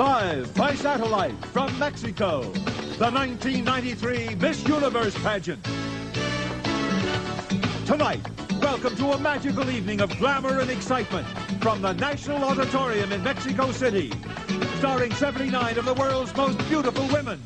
Live by satellite from Mexico, the 1993 Miss Universe pageant. Tonight, welcome to a magical evening of glamour and excitement from the National Auditorium in Mexico City, starring 79 of the world's most beautiful women.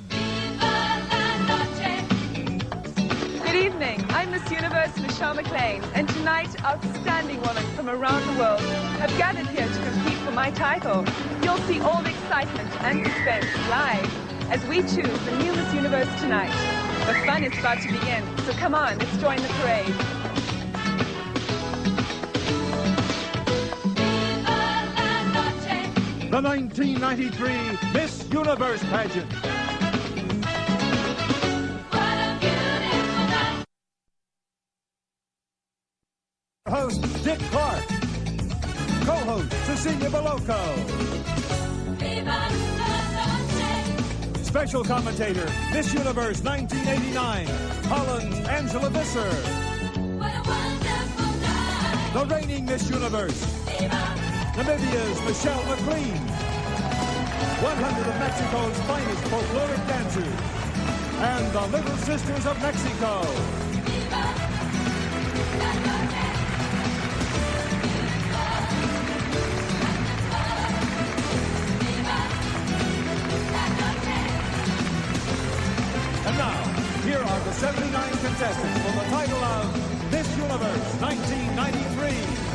Good evening, I'm Miss Universe Michelle McLean, and tonight outstanding women from around the world have gathered here to compete for my title. You'll see all the excitement and suspense live as we choose the new Miss Universe tonight. The fun is about to begin, so come on, let's join the parade. The 1993 Miss Universe pageant. Host Dick Clark. Co-host Cecilia Boloco. Special commentator Miss Universe 1989, Holland's Angela Visser. The reigning Miss Universe, Namibia's Michelle McLean. 100 of Mexico's finest folkloric dancers. And the Little Sisters of Mexico. And now, here are the 79 contestants for the title of Miss Universe 1993.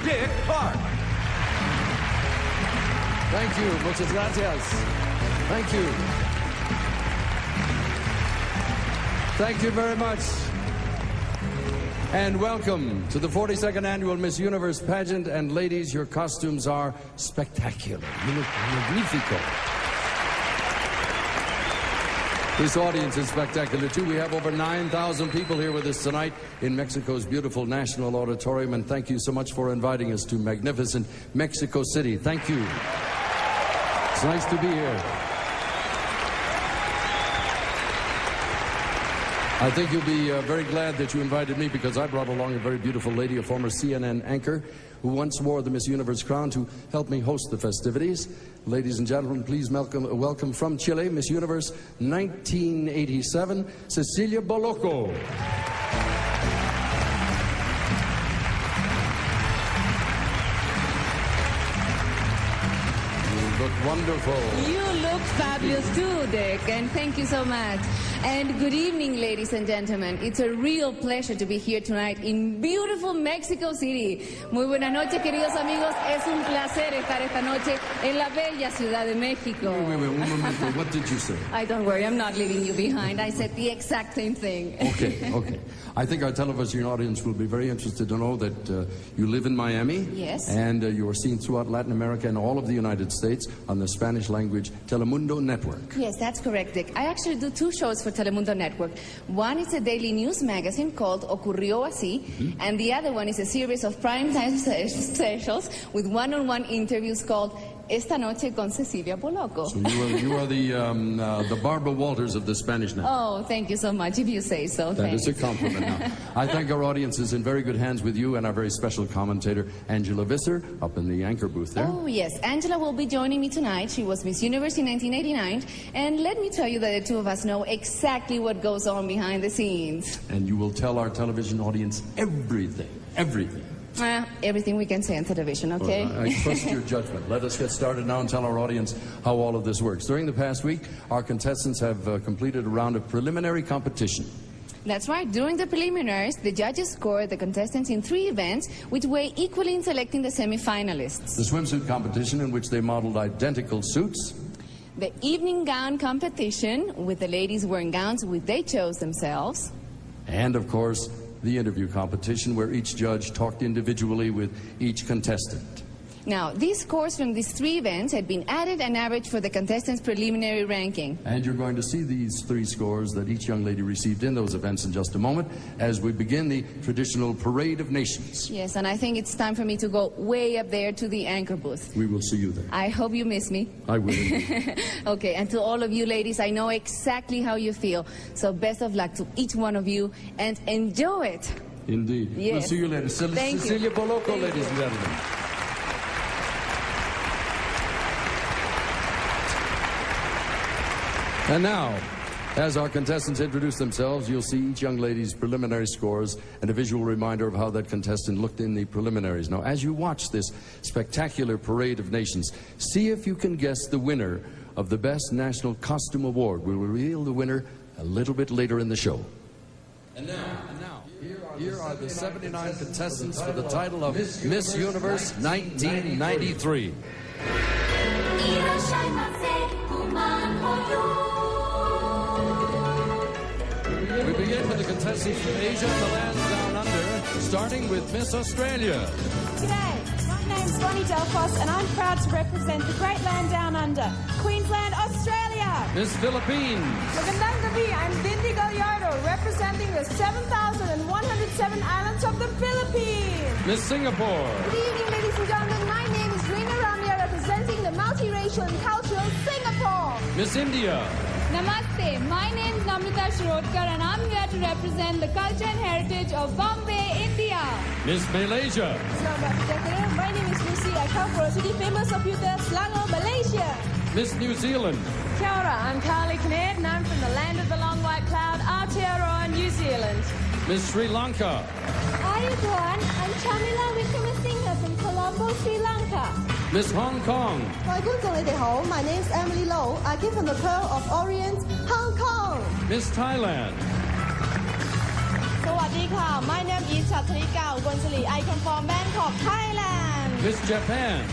Dick Clark. Thank you. Muchas gracias. Thank you. Thank you very much. And welcome to the 42nd Annual Miss Universe pageant. And ladies, your costumes are spectacular. You look magnifico. This audience is spectacular, too. We have over 9,000 people here with us tonight in Mexico's beautiful National Auditorium, and thank you so much for inviting us to magnificent Mexico City. Thank you. It's nice to be here. I think you'll be very glad that you invited me, because I brought along a very beautiful lady, a former CNN anchor, who once wore the Miss Universe crown, to help me host the festivities. Ladies and gentlemen, please welcome from Chile, Miss Universe 1987, Cecilia Boloco. You look wonderful. You look fabulous too, Dick, and thank you so much. And good evening, ladies and gentlemen. It's a real pleasure to be here tonight in beautiful Mexico City. Muy buenas noches, queridos amigos. Es un placer estar esta noche en la bella Ciudad de México. Wait, one moment. What did you say? Don't worry, I'm not leaving you behind. I said the exact same thing. Okay. I think our television audience will be very interested to know that you live in Miami. Yes. And you are seen throughout Latin America and all of the United States on the Spanish language Telemundo Network. Yes, that's correct, Dick. I actually do two shows for Telemundo Network. One is a daily news magazine called Ocurrió Así, and the other one is a series of primetime specials with one-on-one interviews called esta noche con Cecilia Poloco. So you are the Barbara Walters of the Spanish now. Oh, thank you so much, if you say so. That Thanks. is a compliment now. I think our audience is in very good hands with you and our very special commentator, Angela Visser, up in the anchor booth there. Oh, yes. Angela will be joining me tonight. She was Miss Universe in 1989. And let me tell you that the two of us know exactly what goes on behind the scenes. And you will tell our television audience everything. Everything we can say on television, okay? Well, I trust your judgment. Let us get started now and tell our audience how all of this works. During the past week, our contestants have completed a round of preliminary competition. That's right. During the preliminaries, the judges scored the contestants in 3 events, which weigh equally in selecting the semi-finalists. The swimsuit competition, in which they modeled identical suits. The evening gown competition, with the ladies wearing gowns which they chose themselves. And, of course, the interview competition, where each judge talked individually with each contestant. Now, these scores from these 3 events had been added and averaged for the contestants' preliminary ranking. And you're going to see these 3 scores that each young lady received in those events in just a moment as we begin the traditional Parade of Nations. Yes, and I think it's time for me to go way up there to the anchor booth. We will see you there. I hope you miss me. I will. Okay, and to all of you ladies, I know exactly how you feel. So best of luck to each one of you and enjoy it. Indeed. Yes. We'll see you later. Thank you. Cecilia Poloco, Thank ladies you. and gentlemen. And now, as our contestants introduce themselves, you'll see each young lady's preliminary scores and a visual reminder of how that contestant looked in the preliminaries. Now, as you watch this spectacular Parade of Nations, see if you can guess the winner of the Best National Costume Award. We'll reveal the winner a little bit later in the show. And now, here are the 79 contestants for the title of Miss Universe 1993. We begin with the contestants from Asia and the land down under, starting with Miss Australia. G'day, my name's Bonnie Delphos and I'm proud to represent the great land down under, Queensland, Australia. Miss Philippines. Magandang gabi, I'm Bindi Gallardo, representing the 7,107 islands of the Philippines. Miss Singapore. Good evening, ladies and gentlemen. My name is Rina Ramya, representing the multiracial and cultural Singapore. Miss India. Namaste, my name is Namrata Shirodkar and I'm here to represent the culture and heritage of Bombay, India. Miss Malaysia. Selamat berjaya. My name is Lucy. I come from a city famous of Selangor, Malaysia. Miss New Zealand. Kia ora, I'm Carly Kinnaird and I'm from the land of the long white cloud, Aotearoa, New Zealand. Miss Sri Lanka. Hi everyone, I'm Chamila Wickramasinghe from Colombo, Sri Lanka. Miss Hong Kong. 各位觀眾，你哋好。My name is Emily Low. I came from the Pearl of Orient, Hong Kong. Miss Thailand. สวัสดีค่ะ My name is Chatrika Ugonjali. I come from Bangkok, Thailand. Miss Japan.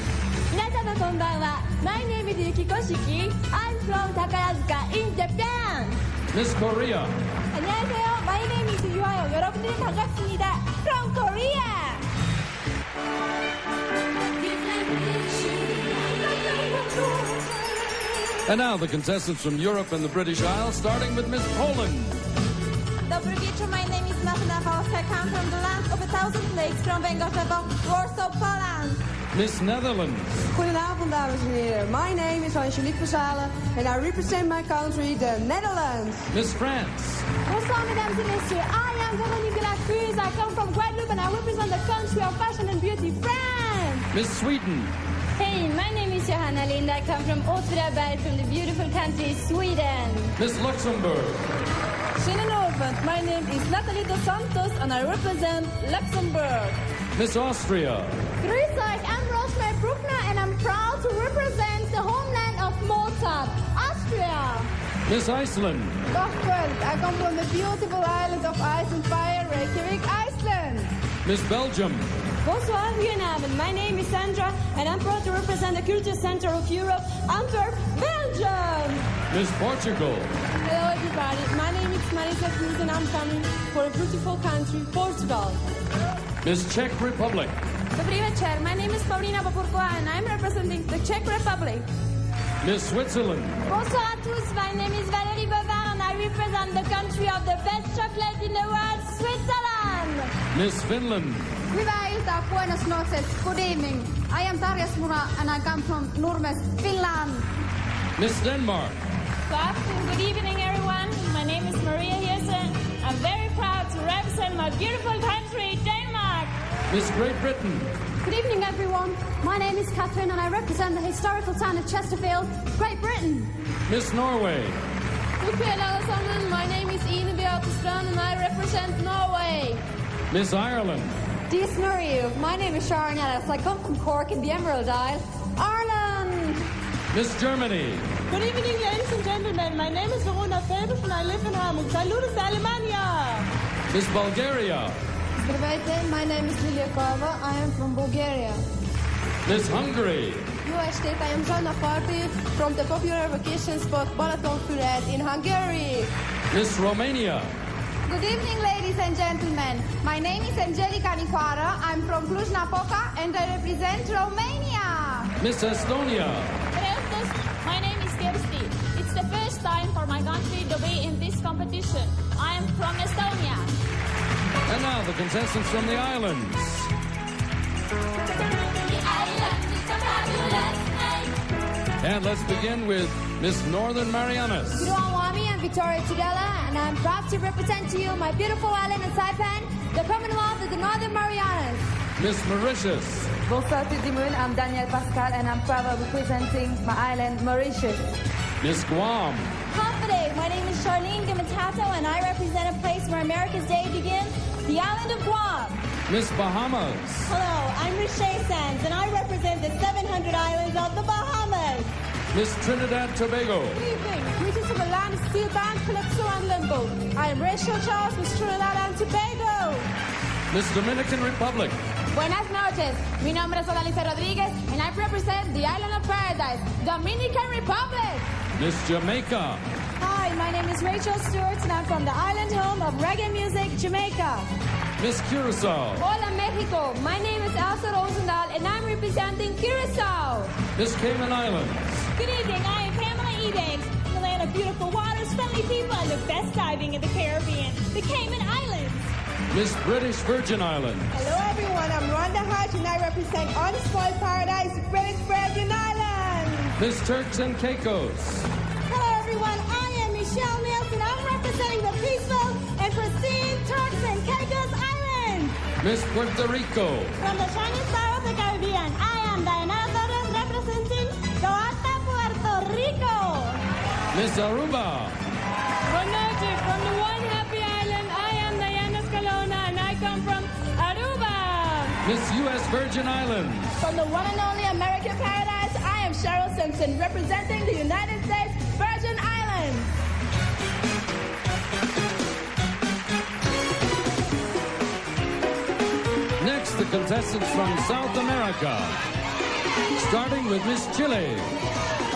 皆様こんばんは。My name is Yukiko Shiki. I'm from Takarazuka in Japan. Miss Korea. 안녕하세요. My name is 유아요. 여러분들 반갑습니다. From Korea. And now the contestants from Europe and the British Isles, starting with Miss Poland. Dobry wieczór. My name is Martyna Polska. I come from the land of 1,000 lakes from Węgorzewo, Warsaw, Poland. Miss Netherlands. Goedenavond, dames en heren. My name is Angelique Versalen and I represent my country, the Netherlands. Miss France. Bonsoir, mesdames et messieurs. I am Véronique de la Cruz. I come from Guadeloupe and I represent the country of fashion and beauty, France. Miss Sweden. Hey, my name is Johanna Lind. I come from Åtvidaberg from the beautiful country, Sweden. Miss Luxembourg. My name is Natalie Dos Santos and I represent Luxembourg. Miss Austria. Grüß euch, I'm Rosemary Bruckner and I'm proud to represent the homeland of Mozart, Austria. Miss Iceland. Dag Kurt, I come from the beautiful island of Ice and Fire, Reykjavik, Iceland. Miss Belgium. Bonsoir, goedenavond. My name is Sandra and I'm proud to represent the Culture Center of Europe, Antwerp, Belgium. Miss Portugal. Hello everybody, my name is Marisa Cruz and I'm coming for a beautiful country, Portugal. Miss Czech Republic. Dobrý večer, my name is Paulina Popurkova and I'm representing the Czech Republic. Miss Switzerland. Bonsoir à tous, my name is Valérie Bavard and I represent the country of the best chocolate in the world, Switzerland. Miss Finland. Hyvää iltaa, buenos noches, good evening. I am Tarja Smura and I come from Nurmes, Finland. Miss Denmark. Good evening, everyone. My name is Maria Hirsen. I'm very proud to represent my beautiful country, Denmark. Miss Great Britain. Good evening, everyone. My name is Catherine and I represent the historical town of Chesterfield, Great Britain. Miss Norway. My name is Ine Beatestrand and I represent Norway. Miss Ireland. Dear Snurry, my name is Sharon Ellis. I come from Cork in the Emerald Isle, Ireland. Miss Germany. Good evening, ladies and gentlemen. My name is Verona Felbus and I live in Hamburg. Saludos, Alemania. Miss Bulgaria. Здравейте, my name is Lilia Kova. I am from Bulgaria. Miss Hungary. I am Joanna Party from the popular vacation spot Balaton-Füred in Hungary. Miss Romania. Good evening, ladies and gentlemen. My name is Angelica Nicoara. I'm from Cluj-Napoca and I represent Romania. Miss Estonia. My name is Kirsti. It's the first time for my country to be in this competition. I am from Estonia. And now the contestants from the islands. And let's begin with Miss Northern Marianas. I'm Victoria Tudela, and I'm proud to represent to you my beautiful island of Saipan, the Commonwealth of the Northern Marianas. Miss Mauritius. Bonsoir tout le monde, I'm Danielle Pascal, and I'm proud of representing my island, Mauritius. Miss Guam. Confident, my name is Charlene Gamatato, and I represent a place where America's Day begins, the island of Guam. Miss Bahamas. Hello, I'm Riche Sands and I represent the 700 islands of the Bahamas. Miss Trinidad Tobago. Good evening. Greetings from the land of steel band, calypso and limbo. I am Rachel Charles, Miss Trinidad and Tobago. Miss Dominican Republic. Buenas noches. Mi nombre es Odalisa Rodriguez, and I represent the island of paradise, Dominican Republic. Miss Jamaica. Hi, my name is Rachel Stewart, and I'm from the island home of reggae music, Jamaica. Miss Curacao. Hola, Mexico. My name is Elsa Rosendahl, and I'm representing Curacao. Miss Cayman Islands. Good evening, I am Pamela Ebanks, the land of beautiful waters, friendly people, and the best diving in the Caribbean, the Cayman Islands. Miss British Virgin Islands. Hello everyone, I'm Rhonda Hodge and I represent Unspoiled Paradise, British Virgin Islands. Miss Turks and Caicos. Hello everyone, I am Michelle Mills and I'm representing the peaceful and pristine Turks and Caicos Islands. Miss Puerto Rico. From the shining star of the Caribbean, I am Dayanara Torres representing Coata, Puerto Rico. Miss Aruba. Buenas noches. From the one happy island, I am Diana Scalona, and I come from Aruba. Miss U.S. Virgin Islands. From the one and only American paradise, I am Cheryl Simpson, representing the United States Virgin Islands. Next, the contestants from South America. Starting with Miss Chile.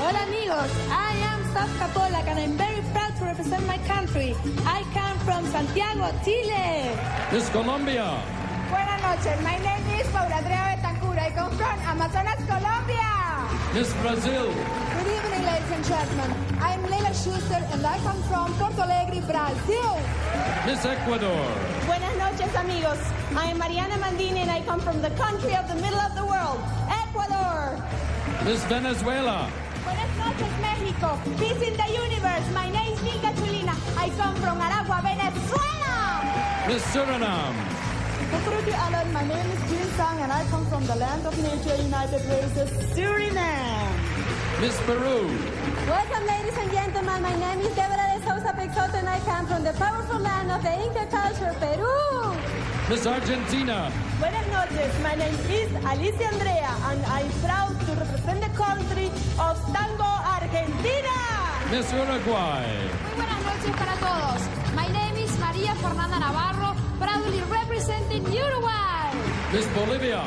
Hola amigos, I am Sasha Polak and I'm very proud to represent my country. I come from Santiago, Chile. Miss Colombia. Buenas noches, my name is Paula Andrea Betancur. I come from Amazonas, Colombia. Miss Brazil. Good evening, ladies and gentlemen. I'm Leila Schuster and I come from Porto Alegre, Brazil. Miss Ecuador. Buenas noches amigos, I am Mariana Mandini and I come from the country of the middle of the world, Ecuador. Miss Venezuela. Buenas noches, Mexico. Peace in the universe. My name is Milka Chulina. I come from Aragua, Venezuela. Miss Suriname. Alan, my name is Jin Sang and I come from the land of nature, United Races, Suriname. Miss Peru. Welcome, ladies and gentlemen. My name is Deborah de Sousa Peixoto and I come from the powerful land of the Inca culture, Peru. Miss Argentina. Buenas noches, my name is Alicia Andrea and I'm proud to represent the country of Tango, Argentina. Miss Uruguay. Muy buenas noches para todos. My name is María Fernanda Navarro, proudly representing Uruguay. Miss Bolivia.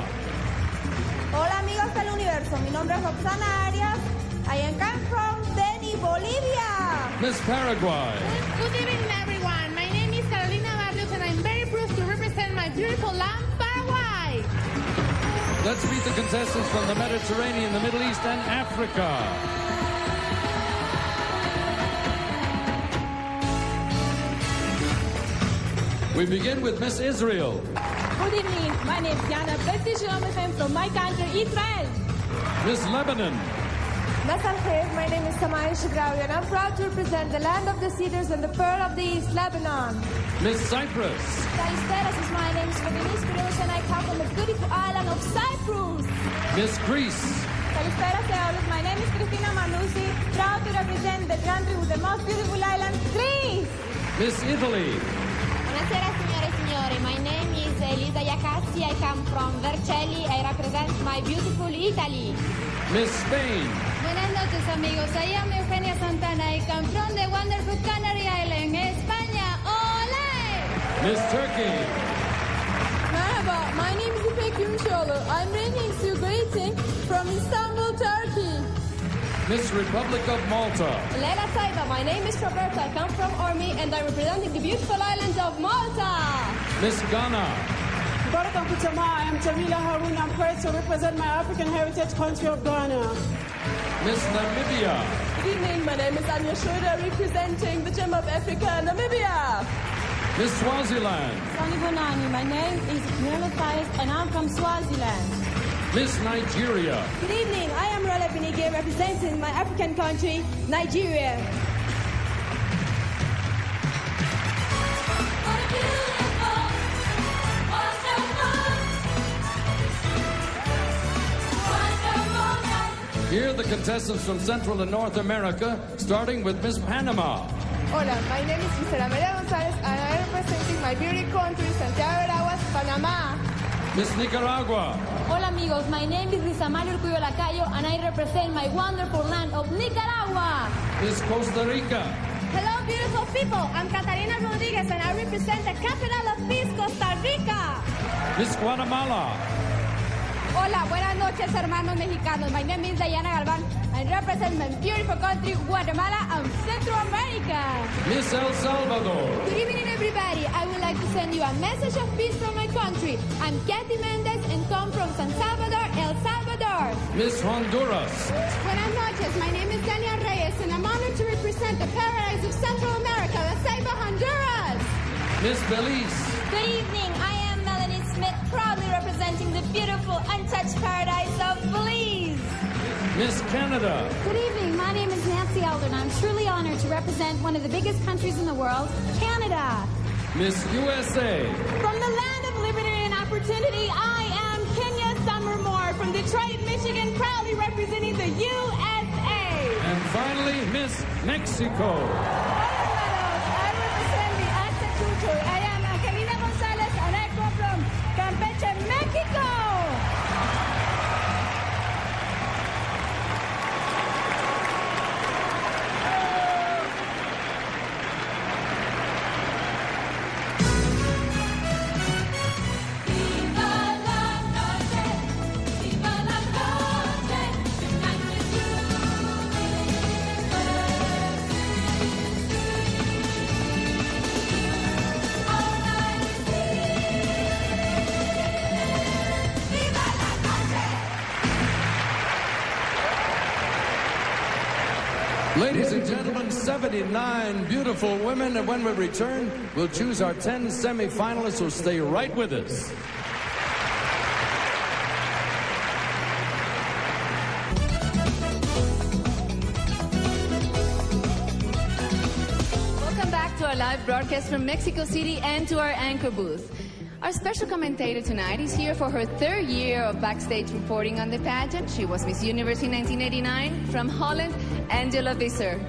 Hola amigos del universo, mi nombre es Roxana Arias. I come from Beni, Bolivia. Miss Paraguay. Good evening, everyone. My name is Carolina Barrios and I'm very proud to represent my beautiful land, Paraguay. Let's meet the contestants from the Mediterranean, the Middle East, and Africa. We begin with Miss Israel. Good evening. My name is Yana from my country, Israel. Miss Lebanon. My name is Samaya Shigrawi, and I'm proud to represent the land of the cedars and the pearl of the East, Lebanon. Miss Cyprus. Kalisteras, my name is Venice Spiros, and I come from the beautiful island of Cyprus. Miss Greece. Kalisteras, my name is Christina Manousi, proud to represent the country with the most beautiful island, Greece. Miss Italy. Buonasera signore e signori, my name is Elisa Iacazzi, I come from Vercelli, I represent my beautiful Italy. Miss Spain. Buenas noches, amigos. I am Eugenia Santana. I come from the wonderful Canary Island, España. Ole! Miss Turkey. Merhaba, my name is İpek Gümüşoğlu. I'm bringing you greeting from Istanbul, Turkey. Miss Republic of Malta. Lela Saiba, my name is Roberta, I come from Ormi, and I'm representing the beautiful island of Malta. Miss Ghana. I am Jamila Harun. I'm proud to represent my African heritage country of Ghana. Miss Namibia. Good evening, my name is Anya Shoda, representing the Gem of Africa, Namibia. Miss Swaziland. Sani Bonani, my name is Miriam Faiz, and I'm from Swaziland. Miss Nigeria. Good evening. I am Rola Binige, representing my African country, Nigeria. Here are the contestants from Central and North America, starting with Miss Panama. Hola, my name is Gisela Maria Gonzalez, and I'm representing my beautiful country, Santiago de Aguas, Panama. Miss Nicaragua. Hola amigos, my name is Lisa Mario Urcuyo Lacayo and I represent my wonderful land of Nicaragua. Miss Costa Rica. Hello, beautiful people. I'm Catalina Rodriguez, and I represent the capital of peace, Costa Rica. Miss Guatemala. Hola, buenas noches, hermanos mexicanos. My name is Dayanara Galvan. I represent my beautiful country, Guatemala and Central America. Miss El Salvador. Good evening, everybody. I would like to send you a message of peace from my country. I'm Kathy Mendez and come from San Salvador, El Salvador. Miss Honduras. Buenas noches. My name is Daniel Reyes, and I'm honored to represent the paradise of Central America, La Ceiba, Honduras. Miss Belize. Good evening, I am Melanie Smith, proudly representing the beautiful untouched paradise of Belize. Miss Canada. Good evening, my name is Nancy Elder and I'm truly honored to represent one of the biggest countries in the world, Canada. Miss USA. From the land of liberty and opportunity, I am Kenya Summermore from Detroit, Michigan, proudly representing the USA. And finally, Miss Mexico. I represent the Aztec culture. I am Angelina Gonzalez, and I come from Campeche, Mexico. Ladies and gentlemen, 79 beautiful women, and when we return, we'll choose our 10 semifinalists, so stay right with us. Welcome back to our live broadcast from Mexico City and to our anchor booth. Our special commentator tonight is here for her third year of backstage reporting on the pageant. She was Miss Universe in 1989 from Holland, Angela Visser.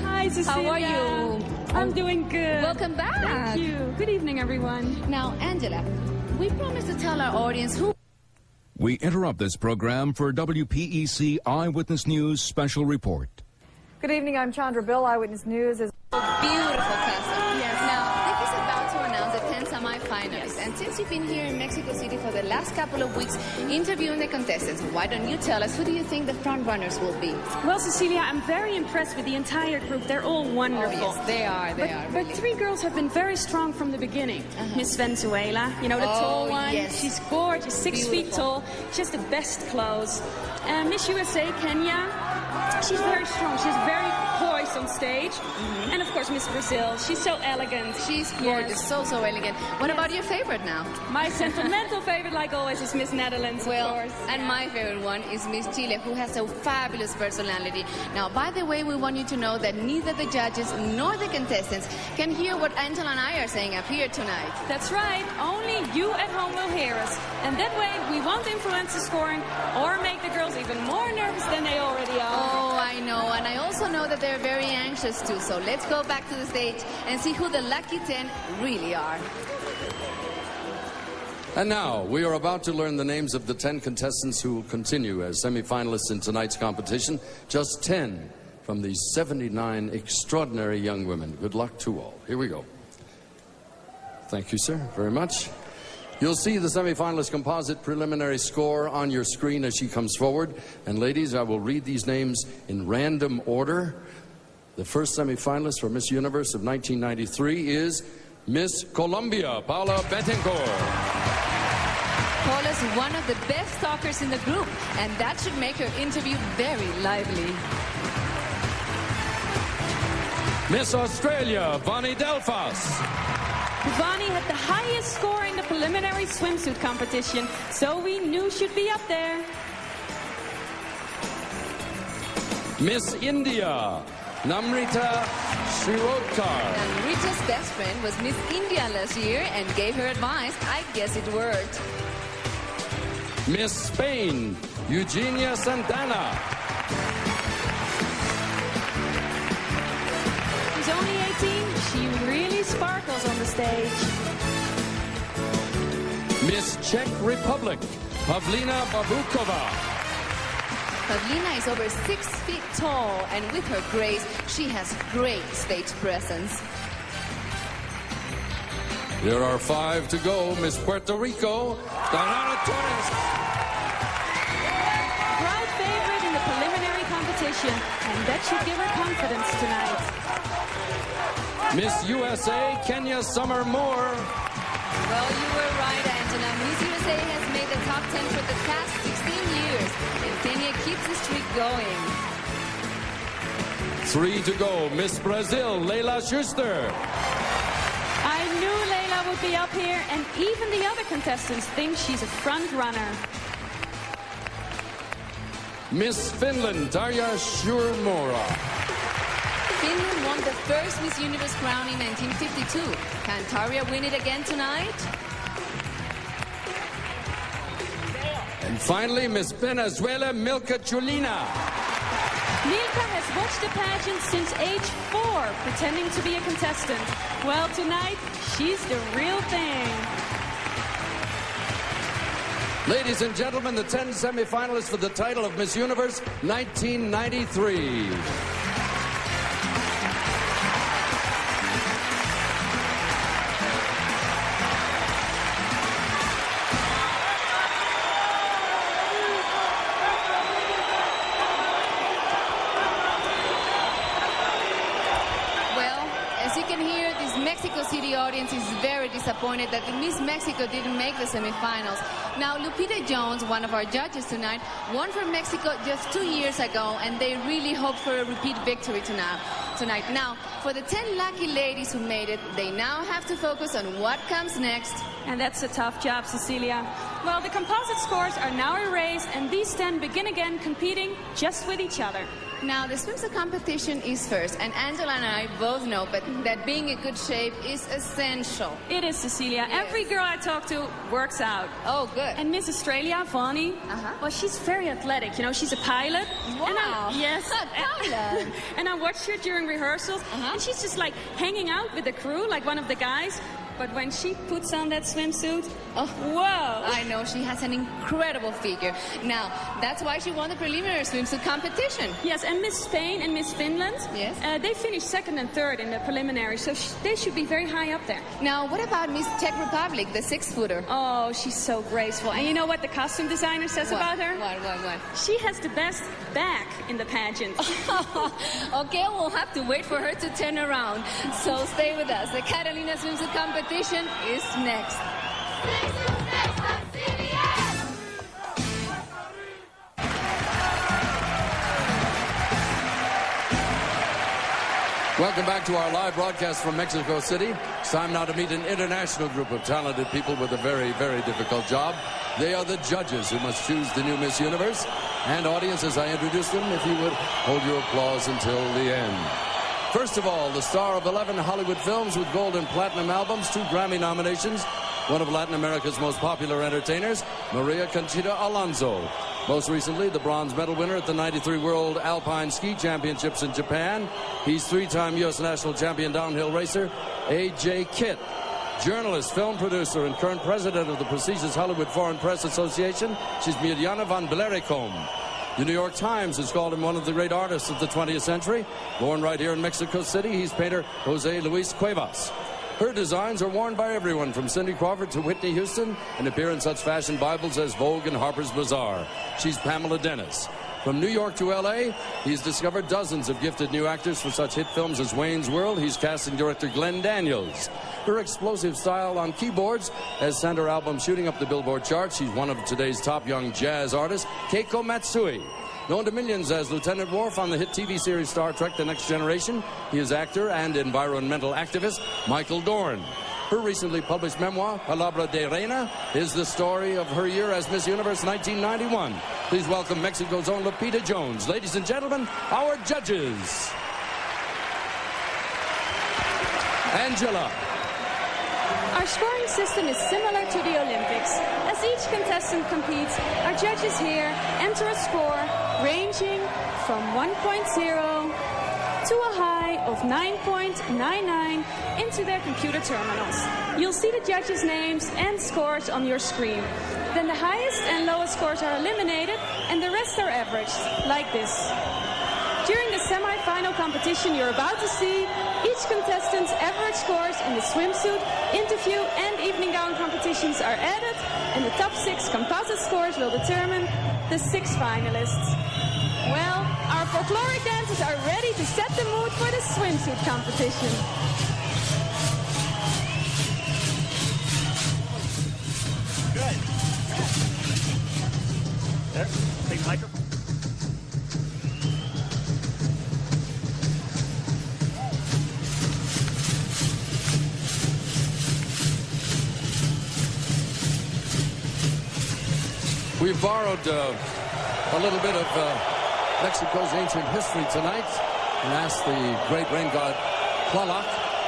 Hi, Cecilia. How are you? I'm doing good. Welcome back. Thank you. Good evening, everyone. Now, Angela, we promised to tell our audience who... We interrupt this program for WPEC Eyewitness News Special Report. Good evening, I'm Chandra Bill. Eyewitness News is... Beautiful custom. Yes. Now, Dick is about to announce the 10 semi-finalists. And since you've been here in Mexico City for the last couple of weeks interviewing the contestants, why don't you tell us, who do you think the front runners will be? Well, Cecilia, I'm very impressed with the entire group. They're all wonderful. Oh, yes, they are. But really. 3 girls have been very strong from the beginning. Miss Venezuela, you know, the tall one. Yes. She's gorgeous, 6 feet tall. She has the best clothes. Miss USA, Kenya, she's very strong. She's very poised. first on stage. And of course, Miss Brazil. She's so elegant. She's gorgeous, so elegant. What about your favorite now? My sentimental favorite, like always, is Miss Netherlands, of course. And my favorite one is Miss Chile, who has a fabulous personality. Now, by the way, we want you to know that neither the judges nor the contestants can hear what Angela and I are saying up here tonight. That's right. Only you at home will hear us. And that way, we won't influence the scoring or make the girls even more nervous than they already are. Oh, I know. And I also know that they're very anxious too. So let's go back to the stage and see who the lucky 10 really are. And now, we are about to learn the names of the 10 contestants who will continue as semi-finalists in tonight's competition. Just 10 from these 79 extraordinary young women. Good luck to all. Here we go. Thank you, sir, very much. You'll see the semi-finalist composite preliminary score on your screen as she comes forward. And ladies, I will read these names in random order. The first semi-finalist for Miss Universe of 1993 is Miss Colombia, Paula Betancourt. Paula's one of the best talkers in the group, and that should make her interview very lively. Miss Australia, Vonnie Delphos. Vonnie had the highest score in the preliminary swimsuit competition, so we knew she'd be up there. Miss India, Namrita Shirodkar. Namrita's best friend was Miss India last year and gave her advice. I guess it worked. Miss Spain, Eugenia Santana. She's only 18. She really sparkles on the stage. Miss Czech Republic, Pavlina Babukova. Pavlina is over 6 feet tall, and with her grace, she has great stage presence. There are 5 to go. Miss Puerto Rico, Dayanara Torres. Proud favorite in the preliminary competition, and that should give her confidence tonight. Miss USA, Kenya Summer Moore. Well, you were right, Angela. Miss USA has made the top 10 for the past 16 years, and Kenya keeps the streak going. 3 to go. Miss Brazil, Leila Schuster. I knew Leila would be up here, and even the other contestants think she's a front runner. Miss Finland, Tarja Shurmura. Finland won the first Miss Universe crown in 1952. Can Tarja win it again tonight? And finally, Miss Venezuela, Milka Chulina. Milka has watched the pageant since age 4, pretending to be a contestant. Well, tonight, she's the real thing. Ladies and gentlemen, the 10 semi-finalists for the title of Miss Universe 1993. Mexico City audience is very disappointed that Miss Mexico didn't make the semifinals. Now, Lupita Jones, one of our judges tonight, won for Mexico just 2 years ago, and they really hope for a repeat victory tonight. Now, for the 10 lucky ladies who made it, they now have to focus on what comes next. And that's a tough job, Cecilia. Well, the composite scores are now erased, and these 10 begin again competing just with each other. Now, the swimsuit competition is first, and Angela and I both know that being in good shape is essential. It is, Cecilia. Yes. Every girl I talk to works out. Oh, good. And Miss Australia, Vonnie, well, she's very athletic. You know, she's a pilot. Wow. Yes. A pilot. And I watched her during rehearsals, and she's just like hanging out with the crew, like one of the guys. But when she puts on that swimsuit, whoa! I know, she has an incredible figure. Now, that's why she won the preliminary swimsuit competition. Yes, and Miss Spain and Miss Finland, yes, they finished 2nd and 3rd in the preliminary, so they should be very high up there. Now, what about Miss Czech Republic, the 6-footer? Oh, she's so graceful. And you know what the costume designer says about her? What? She has the best back in the pageant. Okay, we'll have to wait for her to turn around. So stay with us. The Catalina swimsuit competition is next. Welcome back to our live broadcast from Mexico City. It's time now to meet an international group of talented people with a very, very difficult job. They are the judges who must choose the new Miss Universe. And audience, as I introduce them, if you would hold your applause until the end. First of all, the star of 11 Hollywood films with gold and platinum albums, 2 Grammy nominations, one of Latin America's most popular entertainers, Maria Conchita Alonso. Most recently, the bronze medal winner at the 93 World Alpine Ski Championships in Japan. He's 3-time U.S. national champion downhill racer, A.J. Kitt. Journalist, film producer, and current president of the prestigious Hollywood Foreign Press Association, she's Mirjana van Blericombe. The New York Times has called him one of the great artists of the 20th century. Born right here in Mexico City, he's painter Jose Luis Cuevas. Her designs are worn by everyone from Cindy Crawford to Whitney Houston and appear in such fashion Bibles as Vogue and Harper's Bazaar. She's Pamela Dennis. From New York to L.A., he's discovered dozens of gifted new actors for such hit films as Wayne's World. He's casting director Glenn Daniels. Her explosive style on keyboards has sent her album shooting up the Billboard charts. She's one of today's top young jazz artists, Keiko Matsui. Known to millions as Lieutenant Worf on the hit TV series Star Trek The Next Generation, he is actor and environmental activist Michael Dorn. Her recently published memoir, Palabra de Reina, is the story of her year as Miss Universe 1991. Please welcome Mexico's own Lupita Jones. Ladies and gentlemen, our judges. Angela. Our scoring system is similar to the Olympics. As each contestant competes, our judges here enter a score ranging from 1.0 to a high of 9.99 into their computer terminals. You'll see the judges' names and scores on your screen. Then the highest and lowest scores are eliminated and the rest are averaged, like this. During the semi-final competition you're about to see, each contestant's average scores in the swimsuit, interview, and evening gown competitions are added, and the top 6 composite scores will determine the 6 finalists. Well, our folkloric dancers are ready to set the mood for the swimsuit competition. Good. There, take the microphone. We've borrowed a little bit of Mexico's ancient history tonight and asked the great rain god Tlaloc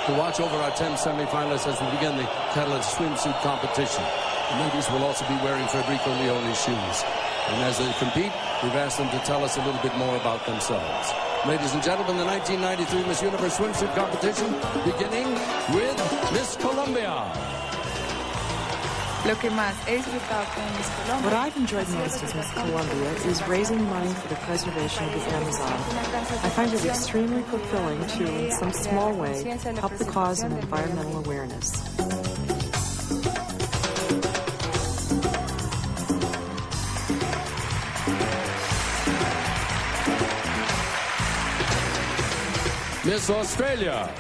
to watch over our 10 semifinalists as we begin the Catalyst swimsuit competition. The ladies will also be wearing Federico Leone's shoes. And as they compete, we've asked them to tell us a little bit more about themselves. Ladies and gentlemen, the 1993 Miss Universe swimsuit competition, beginning with Miss Colombia. What I've enjoyed most as Miss Colombia is raising money for the preservation of the Amazon. I find it extremely fulfilling to, in some small way, help the cause of environmental awareness. Miss Australia.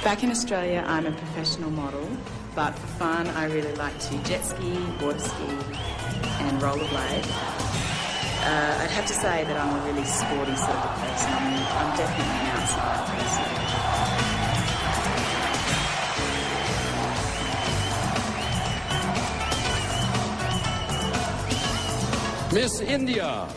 Back in Australia, I'm a professional model, but for fun, I really like to jet ski, water ski, and rollerblade. I'd have to say that I'm a really sporty sort of a person. I'm definitely an outside person. Miss India.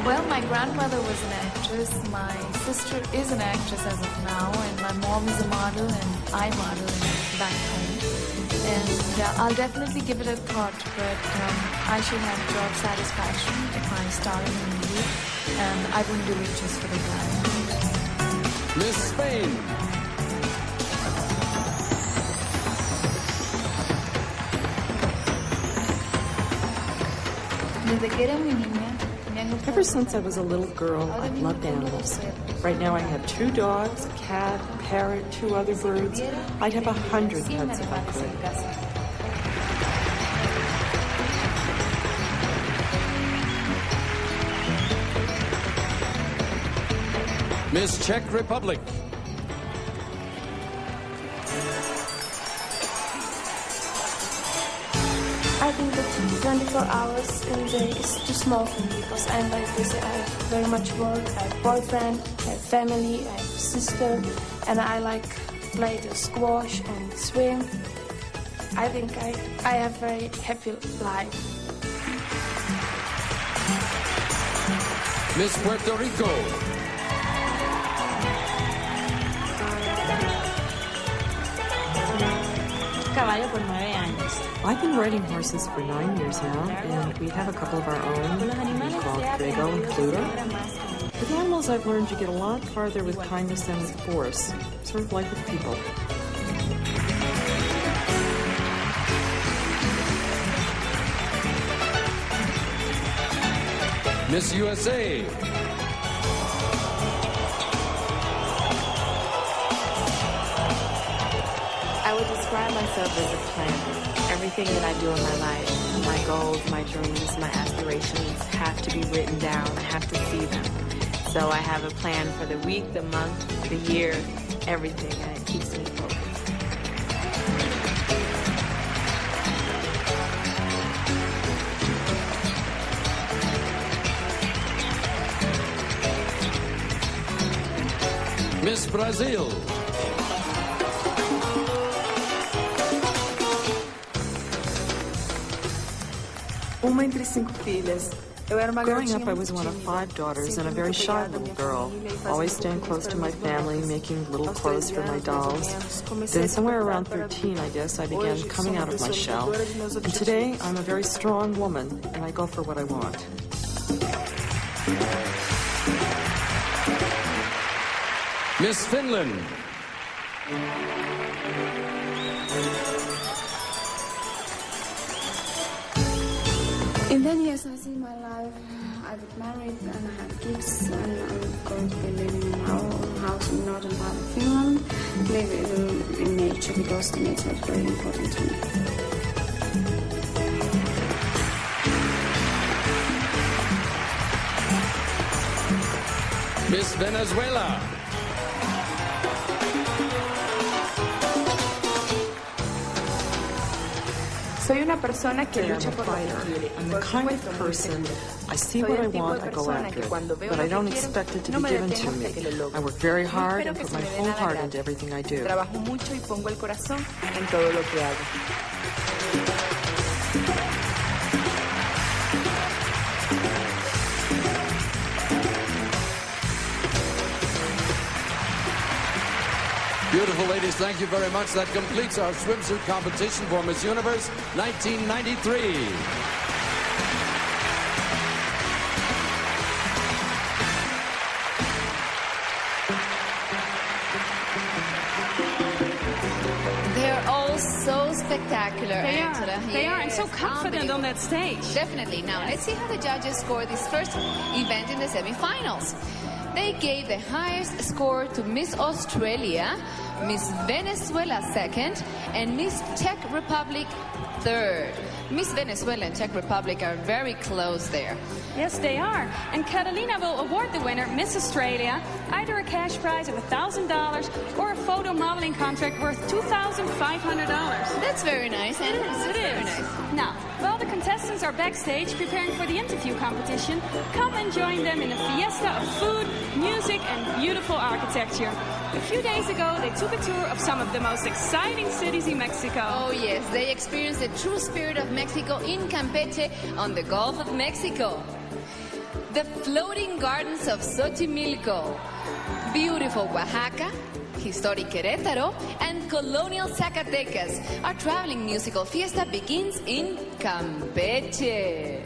Well, my grandmother was an actress, my sister is an actress as of now, and my mom is a model, and I model back home. And I'll definitely give it a thought, but I should have job satisfaction if I star in a movie, and I wouldn't do it just for the glamour. Miss Spain. Desde que era muy niña, Ever since I was a little girl, I've loved animals. Right now I have 2 dogs, a cat, a parrot, 2 other birds. I'd have 100 pets if I could. Miss Czech Republic. 24 hours in a day is too small for me because I'm very busy. I have very much work, I have a boyfriend, I have family, I have a sister, and I like play the squash and swim. I think I have a very happy life. Miss Puerto Rico. Caballo por 9 años. I've been riding horses for 9 years now, and we have a couple of our own called Rico and Puerto. With animals, I've learned you get a lot farther with kindness than with force, sort of like with people. Miss USA. I would describe myself as a planner. Everything that I do in my life, my goals, my dreams, my aspirations have to be written down. I have to see them. So I have a plan for the week, the month, the year, everything, and it keeps me focused. Miss Brazil. Uma entre 5 filhas. Growing up, I was one of 5 daughters and a very shy little girl, always staying close to my family, making little clothes for my dolls. Then somewhere around 13, I guess, I began coming out of my shell. And today, I'm a very strong woman, and I go for what I want. Miss Finland. In 10 years, I see my life. I would marry and I have kids, and I'm going to be living in our own house in northern part of Finland, live in nature because the nature is very important to me. Miss Venezuela. Soy una persona que lucha por lo que quiere. I'm the kind of person, I see what I want, I go after it, but I don't expect it to be given to me. I work very hard and put my whole heart into everything I do. Trabajo mucho y pongo el corazón en todo lo que hago. Beautiful ladies, thank you very much. That completes our swimsuit competition for Miss Universe 1993. They're all so spectacular, Angela. They are, and so confident on that stage. Definitely. Now, let's see how the judges scored this first event in the semifinals. They gave the highest score to Miss Australia, Miss Venezuela second, and Miss Czech Republic third. Miss Venezuela and Czech Republic are very close there. Yes, they are. And Catalina will award the winner, Miss Australia, either a cash prize of $1,000 or a photo modeling contract worth $2,500. That's very nice, and it is. Very nice. Now, while the contestants are backstage preparing for the interview competition, come and join them in a fiesta of food, music, and beautiful architecture. A few days ago, they took a tour of some of the most exciting cities in Mexico. Oh, yes. They experienced the true spirit of Mexico in Campeche on the Gulf of Mexico. The floating gardens of Xochimilco, beautiful Oaxaca, historic Querétaro, and colonial Zacatecas. Our traveling musical fiesta begins in Campeche.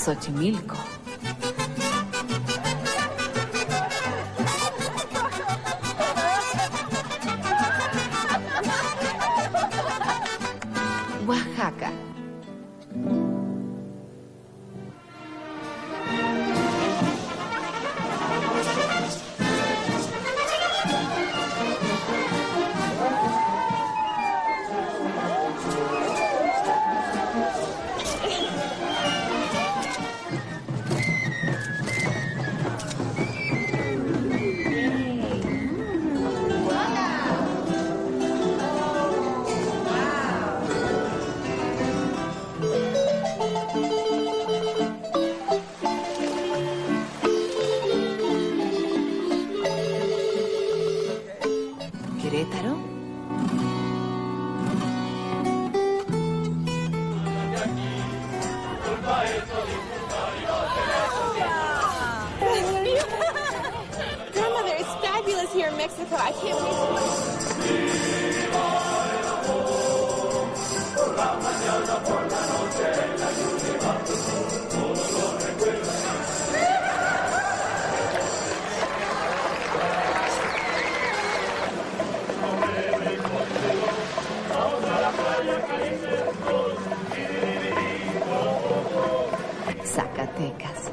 Xochimilco. Querétaro? Grandmother, it's fabulous here in Mexico. I can't wait. Zacatecas.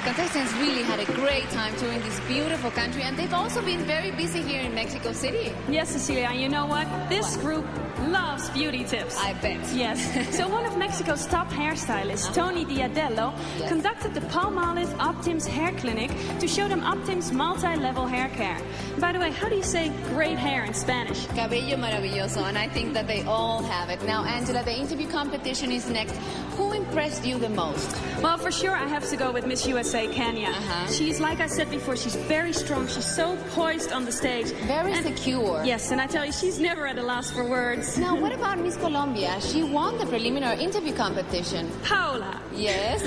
Contestants really had a great time touring this beautiful country, and they've also been very busy here in Mexico City. Yes, Cecilia, and you know what? This group loves beauty tips. I bet. Yes. So one of Mexico's top hairstylists, Tony Diadello, conducted the Palmolive Optim's hair clinic to show them Optim's multi-level hair care. By the way, how do you say great hair in Spanish? Cabello maravilloso, and I think that they all have it. Now, Angela, the interview competition is next. Who impressed you the most? Well, for sure, I have to go with Miss USA Kenya. She's, like I said before, she's very strong. She's so poised on the stage. Very secure. Yes, and I tell you, she's never at a loss for words. Now, what about Miss Colombia? She won the preliminary interview competition. Paola. Yes.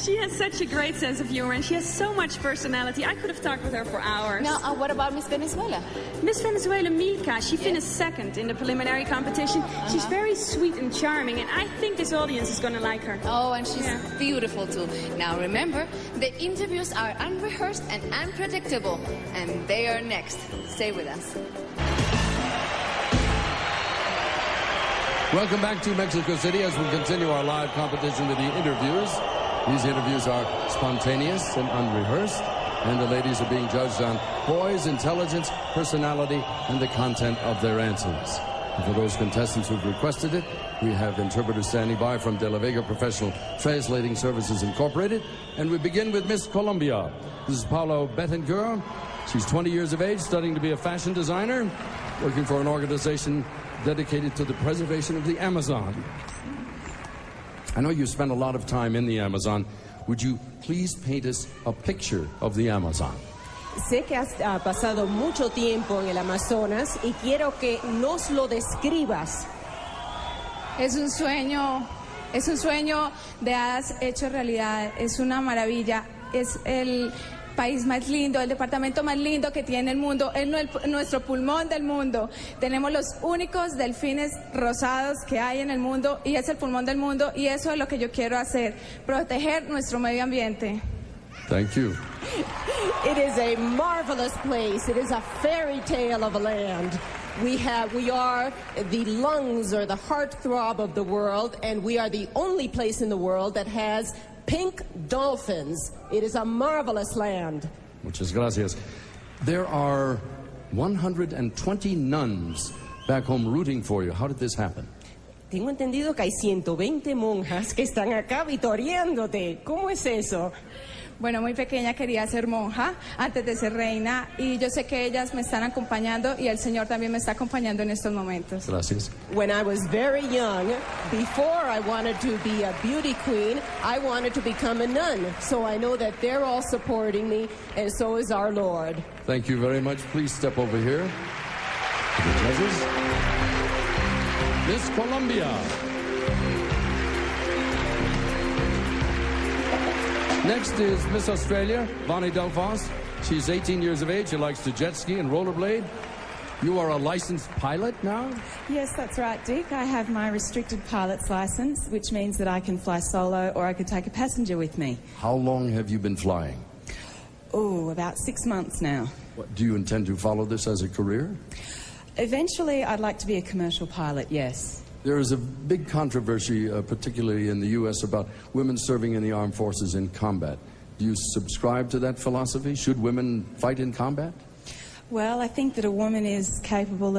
She has such a great sense of humor, and she has so much personality. I could have talked with her for hours. Now, what about Miss Venezuela? Miss Venezuela, Milka, she finished second in the preliminary competition. She's very sweet and charming, and I think this audience is going to like her. Oh, and she's beautiful, too. Now, remember, the interviews are unrehearsed and unpredictable, and they are next. Stay with us. Welcome back to Mexico City as we continue our live competition with the interviews. These interviews are spontaneous and unrehearsed, and the ladies are being judged on boys' intelligence, personality, and the content of their answers. And for those contestants who've requested it, we have interpreters standing by from De La Vega Professional Translating Services Incorporated. And we begin with Miss Colombia. This is Paula Bettinger. She's 20 years of age, studying to be a fashion designer, working for an organization dedicated to the preservation of the Amazon. I know you spend a lot of time in the Amazon. Would you please paint us a picture of the Amazon? Sé que has pasado mucho tiempo en el Amazonas y quiero que nos lo describas. Es un sueño de hadas hecho realidad. Es una maravilla. Es el país más lindo, el departamento más lindo que tiene el mundo, es nuestro pulmón del mundo. Tenemos los únicos delfines rosados que hay en el mundo y es el pulmón del mundo, y eso es lo que yo quiero hacer, proteger nuestro medio ambiente. Thank you. It is a marvelous place. It is a fairy tale of a land. We are the lungs or the heartthrob of the world, and we are the only place in the world that has pink dolphins. It is a marvelous land. Muchas gracias. There are 120 nuns back home rooting for you. How did this happen? Tengo entendido que hay 120 monjas que están acá vitoreándote. ¿Cómo es eso? Bueno, muy pequeña quería ser monja antes de ser reina, y yo sé que ellas me están acompañando y el Señor también me está acompañando en estos momentos. Gracias. When I was very young, before I wanted to be a beauty queen, I wanted to become a nun. So I know that they're all supporting me, and so is our Lord. Thank you very much. Please step over here to the judges. Miss Colombia. Next is Miss Australia, Bonnie Delphos. She's 18 years of age. She likes to jet ski and rollerblade. You are a licensed pilot now? Yes, that's right, Dick. I have my restricted pilot's license, which means that I can fly solo or I could take a passenger with me. How long have you been flying? Oh, about 6 months now. Do you intend to follow this as a career? Eventually, I'd like to be a commercial pilot, yes. There is a big controversy, particularly in the U.S., about women serving in the armed forces in combat. Do you subscribe to that philosophy? Should women fight in combat? Well, I think that a woman is capable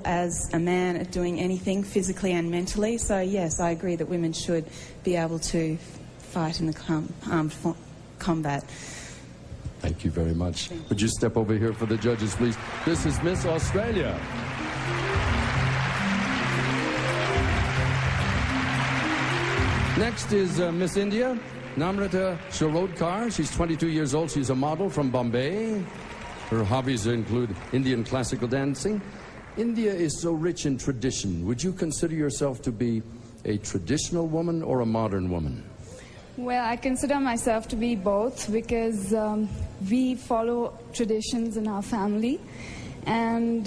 as a man at doing anything physically and mentally. So, yes, I agree that women should be able to fight in the armed combat. Thank you very much. Would you step over here for the judges, please? This is Miss Australia. Next is Miss India, Namrata Shirodkar. She's 22 years old. She's a model from Bombay. Her hobbies include Indian classical dancing. India is so rich in tradition. Would you consider yourself to be a traditional woman or a modern woman? Well, I consider myself to be both because we follow traditions in our family. And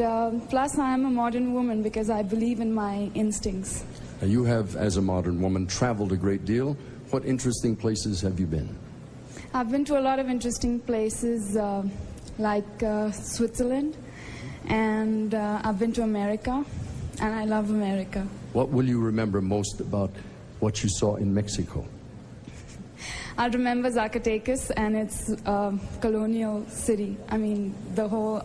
plus I am a modern woman because I believe in my instincts. You have, as a modern woman, traveled a great deal. What interesting places have you been? I've been to a lot of interesting places like Switzerland, and I've been to America, and I love America. What will you remember most about what you saw in Mexico? I'll remember Zacatecas and its colonial city. I mean, the whole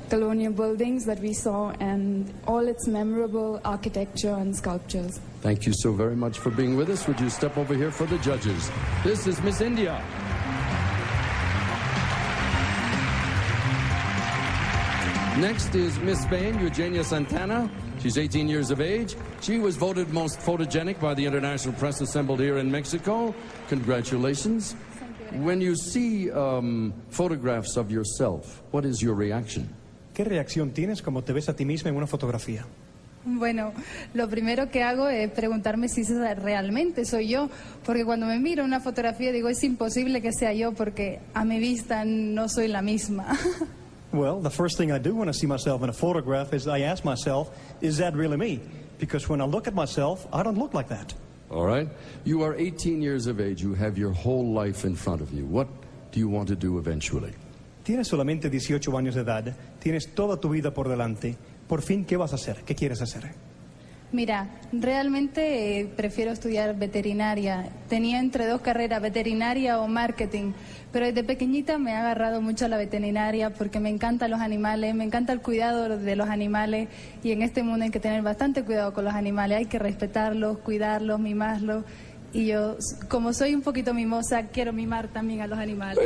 colonial buildings that we saw and all its memorable architecture and sculptures. Thank you so very much for being with us. Would you step over here for the judges? This is Miss India. Next is Miss Spain, Eugenia Santana. She's 18 years of age. She was voted most photogenic by the international press assembled here in Mexico. Congratulations. When you see photographs of yourself, what is your reaction? ¿Qué reacción tienes como te ves a ti misma en una fotografía? Bueno, lo primero que hago es preguntarme si realmente soy yo, porque cuando me miro una fotografía digo, es imposible que sea yo, porque a mi vista no soy la misma. Well, the first thing I do when I see myself in a photograph is I ask myself, is that really me? Because when I look at myself, I don't look like that. All right. You are 18 years of age. You have your whole life in front of you. What do you want to do eventually? Tienes solamente 18 años de edad. Tienes toda tu vida por delante. Por fin, ¿qué vas a hacer? ¿Qué quieres hacer? Mira, realmente prefiero estudiar veterinaria. Tenía entre dos carreras, veterinaria o marketing, pero desde pequeñita me ha agarrado mucho a la veterinaria porque me encantan los animales, me encanta el cuidado de los animales y en este mundo hay que tener bastante cuidado con los animales, hay que respetarlos, cuidarlos, mimarlos y yo, como soy un poquito mimosa, quiero mimar también a los animales.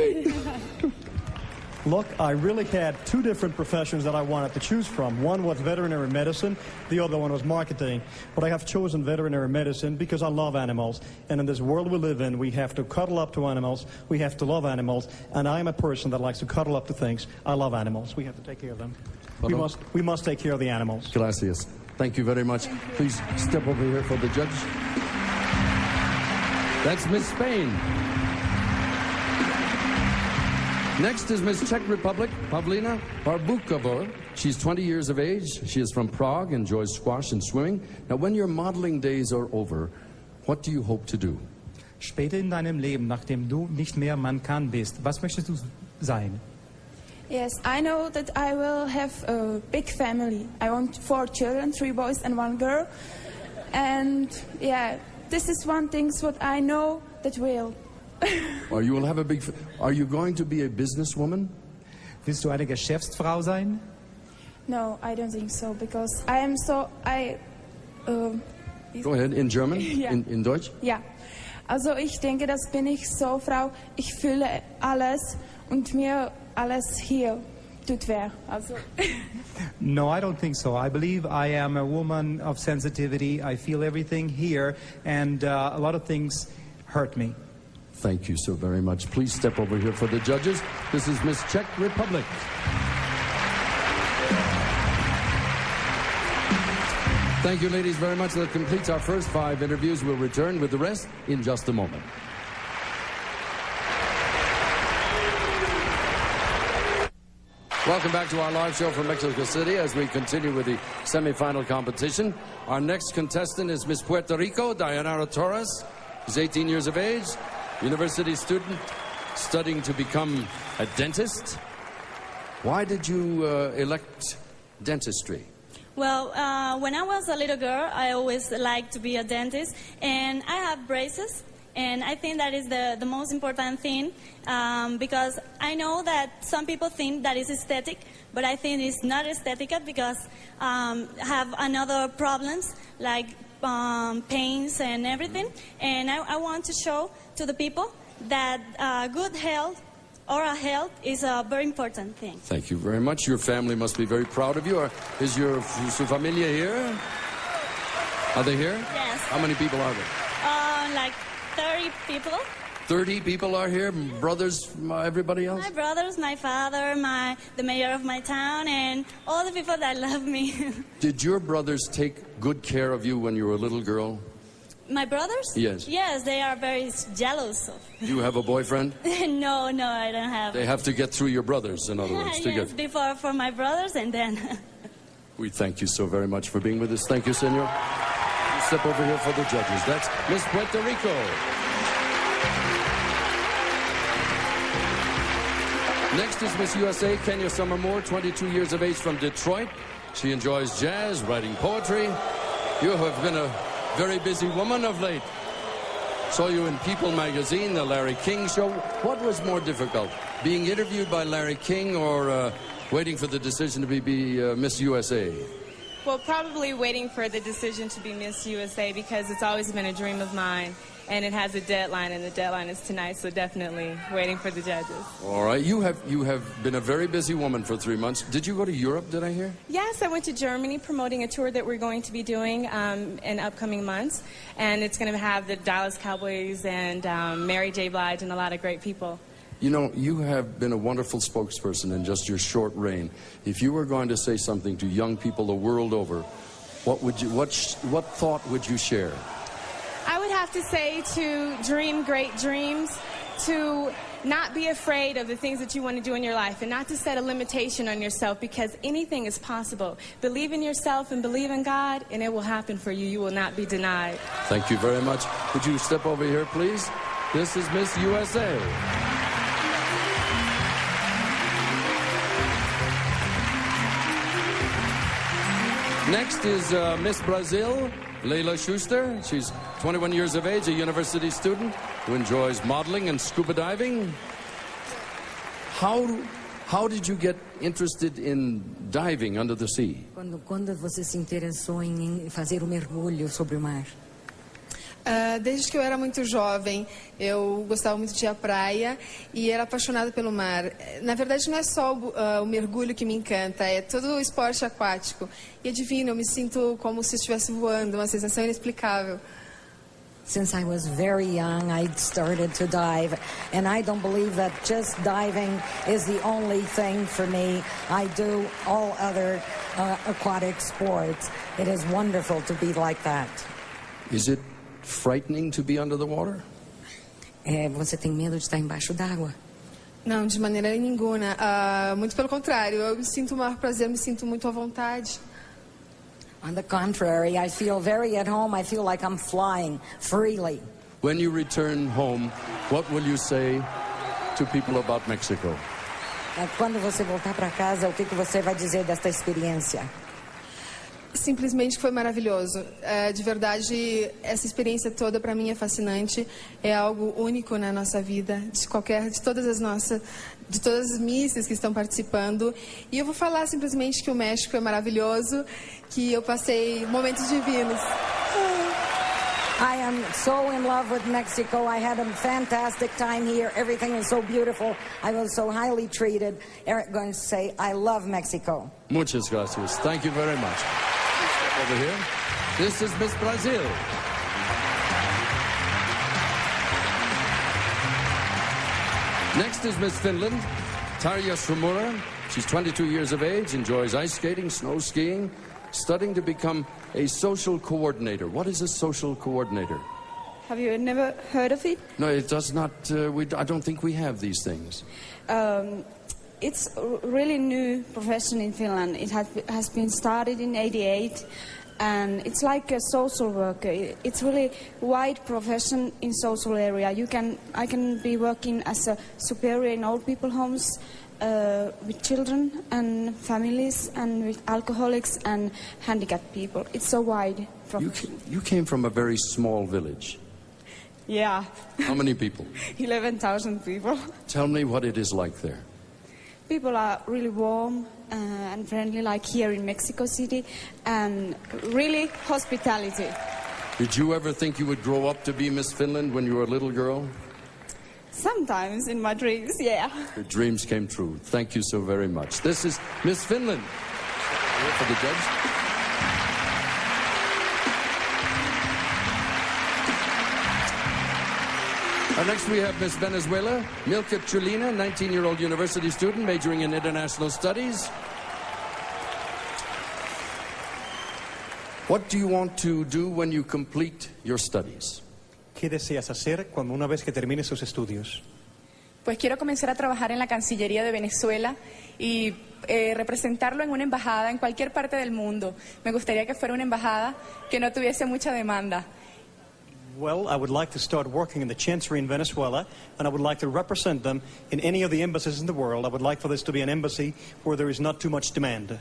Look, I really had two different professions that I wanted to choose from. One was veterinary medicine, the other one was marketing. But I have chosen veterinary medicine because I love animals. And in this world we live in, we have to cuddle up to animals, we have to love animals, and I am a person that likes to cuddle up to things. I love animals. We have to take care of them. We must take care of the animals. Gracias. Thank you very much. Please step over here for the judge. That's Miss Spain. Next is Miss Czech Republic, Pavlina Barbukova. She's 20 years of age. She is from Prague, enjoys squash and swimming. Now, when your modeling days are over, what do you hope to do? Später in deinem Leben, nachdem du nicht mehr Mann kann bist, was möchtest du sein? Yes, I know that I will have a big family. I want 4 children, 3 boys and 1 girl. And yeah, this is one thing what I know that will. Or you will have a big... Are you going to be a businesswoman? Willst du eine Geschäftsfrau sein? No, I don't think so, because I am so... Go ahead, in German? Ja. In Deutsch? Ja, also ich denke, das bin ich so, Frau, ich fühle alles und mir alles hier tut weh. Also. No, I don't think so. I believe I am a woman of sensitivity. I feel everything here, and a lot of things hurt me. Thank you so very much. Please step over here for the judges. This is Miss Czech Republic. Thank you, ladies, very much. That completes our first 5 interviews. We'll return with the rest in just a moment. Welcome back to our live show from Mexico City as we continue with the semifinal competition. Our next contestant is Miss Puerto Rico, Dayanara Torres. She's 18 years of age, university student, studying to become a dentist. Why did you elect dentistry? Well, when I was a little girl, I always liked to be a dentist, and I have braces, and I think that is the most important thing, because I know that some people think that it's aesthetic, but I think it's not aesthetic because have another problems like pains and everything, and I want to show to the people that good health, oral health, is a very important thing. Thank you very much. Your family must be very proud of you. Is su familia here? Are they here? Yes. How many people are there? Like 30 people. 30 people are here? Brothers, everybody else? My brothers, my father, the mayor of my town, and all the people that love me. Did your brothers take good care of you when you were a little girl? My brothers? Yes. Yes, they are very jealous of. Do you have a boyfriend? No, I don't have. They have to get through your brothers, in other words. Yes, before for my brothers, and then. We thank you so very much for being with us. Thank you, senor. Step over here for the judges. That's Miss Puerto Rico. Next is Miss USA, Kenya Summermore, 22 years of age, from Detroit. She enjoys jazz, writing poetry. You have been a very busy woman of late. Saw you in People magazine, the Larry King show. What was more difficult, being interviewed by Larry King or waiting for the decision to be Miss USA? Well, probably waiting for the decision to be Miss USA, because it's always been a dream of mine, and it has a deadline, and the deadline is tonight, so definitely waiting for the judges. All right, you have been a very busy woman for 3 months. Did you go to Europe, did I hear? Yes, I went to Germany promoting a tour that we're going to be doing in upcoming months, and it's going to have the Dallas Cowboys and Mary J. Blige and a lot of great people. You know, you have been a wonderful spokesperson in just your short reign. If you were going to say something to young people the world over, what thought would you share? I would have to say to dream great dreams, to not be afraid of the things that you want to do in your life, and not to set a limitation on yourself, because anything is possible. Believe in yourself and believe in God, and it will happen for you. You will not be denied. Thank you very much. Would you step over here, please? This is Miss USA. Next is Miss Brazil, Leila Schuster. She's 21 years of age, a university student who enjoys modeling and scuba diving. How did you get interested in diving under the sea? Quando você se interessou em fazer o mergulho sobre o mar? Desde que eu era muito jovem, eu gostava muito de ir à praia e era apaixonada pelo mar. Na verdade, não é só o mergulho que me encanta, é todo o esporte aquático. E é divino, eu me sinto como se estivesse voando, uma sensação inexplicável. Since I was very young, I started to dive, and I don't believe that just diving is the only thing for me. I do all other aquatic sports. It is wonderful to be like that. Is it frightening to be under the water? Você tem medo de estar embaixo d'água? Não, de maneira nenhuma. Muito pelo contrário, eu me sinto o maior prazer, me sinto muito à vontade. On the contrary, I feel very at home. I feel like I'm flying freely. When you return home, what will you say to people about Mexico? Quando você voltar para casa, o que você vai dizer desta experiência? Simplesmente foi maravilhoso. De verdade, essa experiência toda para mim é fascinante. É algo único na nossa vida, de todas as misses que estão participando. E eu vou falar simplesmente que o México é maravilhoso, que eu passei momentos divinos. I am so in love with Mexico. I had a fantastic time here. Everything is so beautiful. I was so highly treated. Eric going to say, I love Mexico. Muchas gracias. Thank you very much. Over here. This is Miss Brazil. Next is Miss Finland, Tarja Sumura. She's 22 years of age, enjoys ice skating, snow skiing, studying to become a social coordinator. What is a social coordinator? Have you never heard of it? No, it does not. I don't think we have these things. it's a really new profession in Finland. It has been started in '88, and it's like a social worker. It's really wide profession in social area. I can be working as a superior in old people homes, with children and families, and with alcoholics and handicapped people. It's so wide profession. You came from a very small village. Yeah. How many people? 11,000 people. Tell me what it is like there. People are really warm and friendly, like here in Mexico City, and really hospitality. Did you ever think you would grow up to be Miss Finland when you were a little girl? Sometimes in my dreams, yeah. Your dreams came true. Thank you so very much. This is Miss Finland. Here for the judge. Next we have Miss Venezuela, Milka Chulina, 19-year-old university student majoring in international studies. What do you want to do when you complete your studies? ¿Qué deseas hacer cuando una vez que termines sus estudios? Pues quiero comenzar a trabajar en la Cancillería de Venezuela y representarlo en una embajada en cualquier parte del mundo. Me gustaría que fuera una embajada que no tuviese mucha demanda. Well, I would like to start working in the Chancery in Venezuela, and I would like to represent them in any of the embassies in the world. I would like for this to be an embassy where there is not too much demand.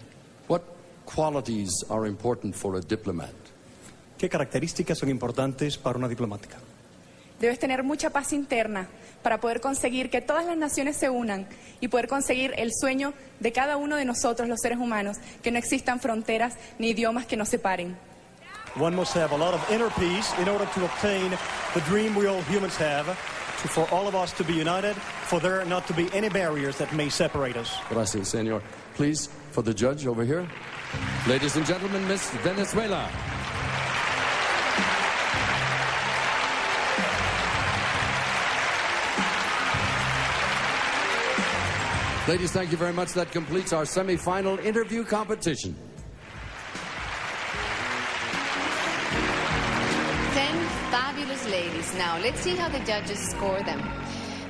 What qualities are important for a diplomat? ¿Qué características son importantes para una diplomática? Debes tener mucha paz interna para poder conseguir que todas las naciones se unan y poder conseguir el sueño de cada uno de nosotros, los seres humanos, que no existan fronteras ni idiomas que nos separen. One must have a lot of inner peace in order to obtain the dream we all humans have, for all of us to be united, for there not to be any barriers that may separate us. Gracias, senor. Please, for the judge over here. Ladies and gentlemen, Miss Venezuela. Ladies, thank you very much. That completes our semi-final interview competition. 10 fabulous ladies. Now, let's see how the judges score them.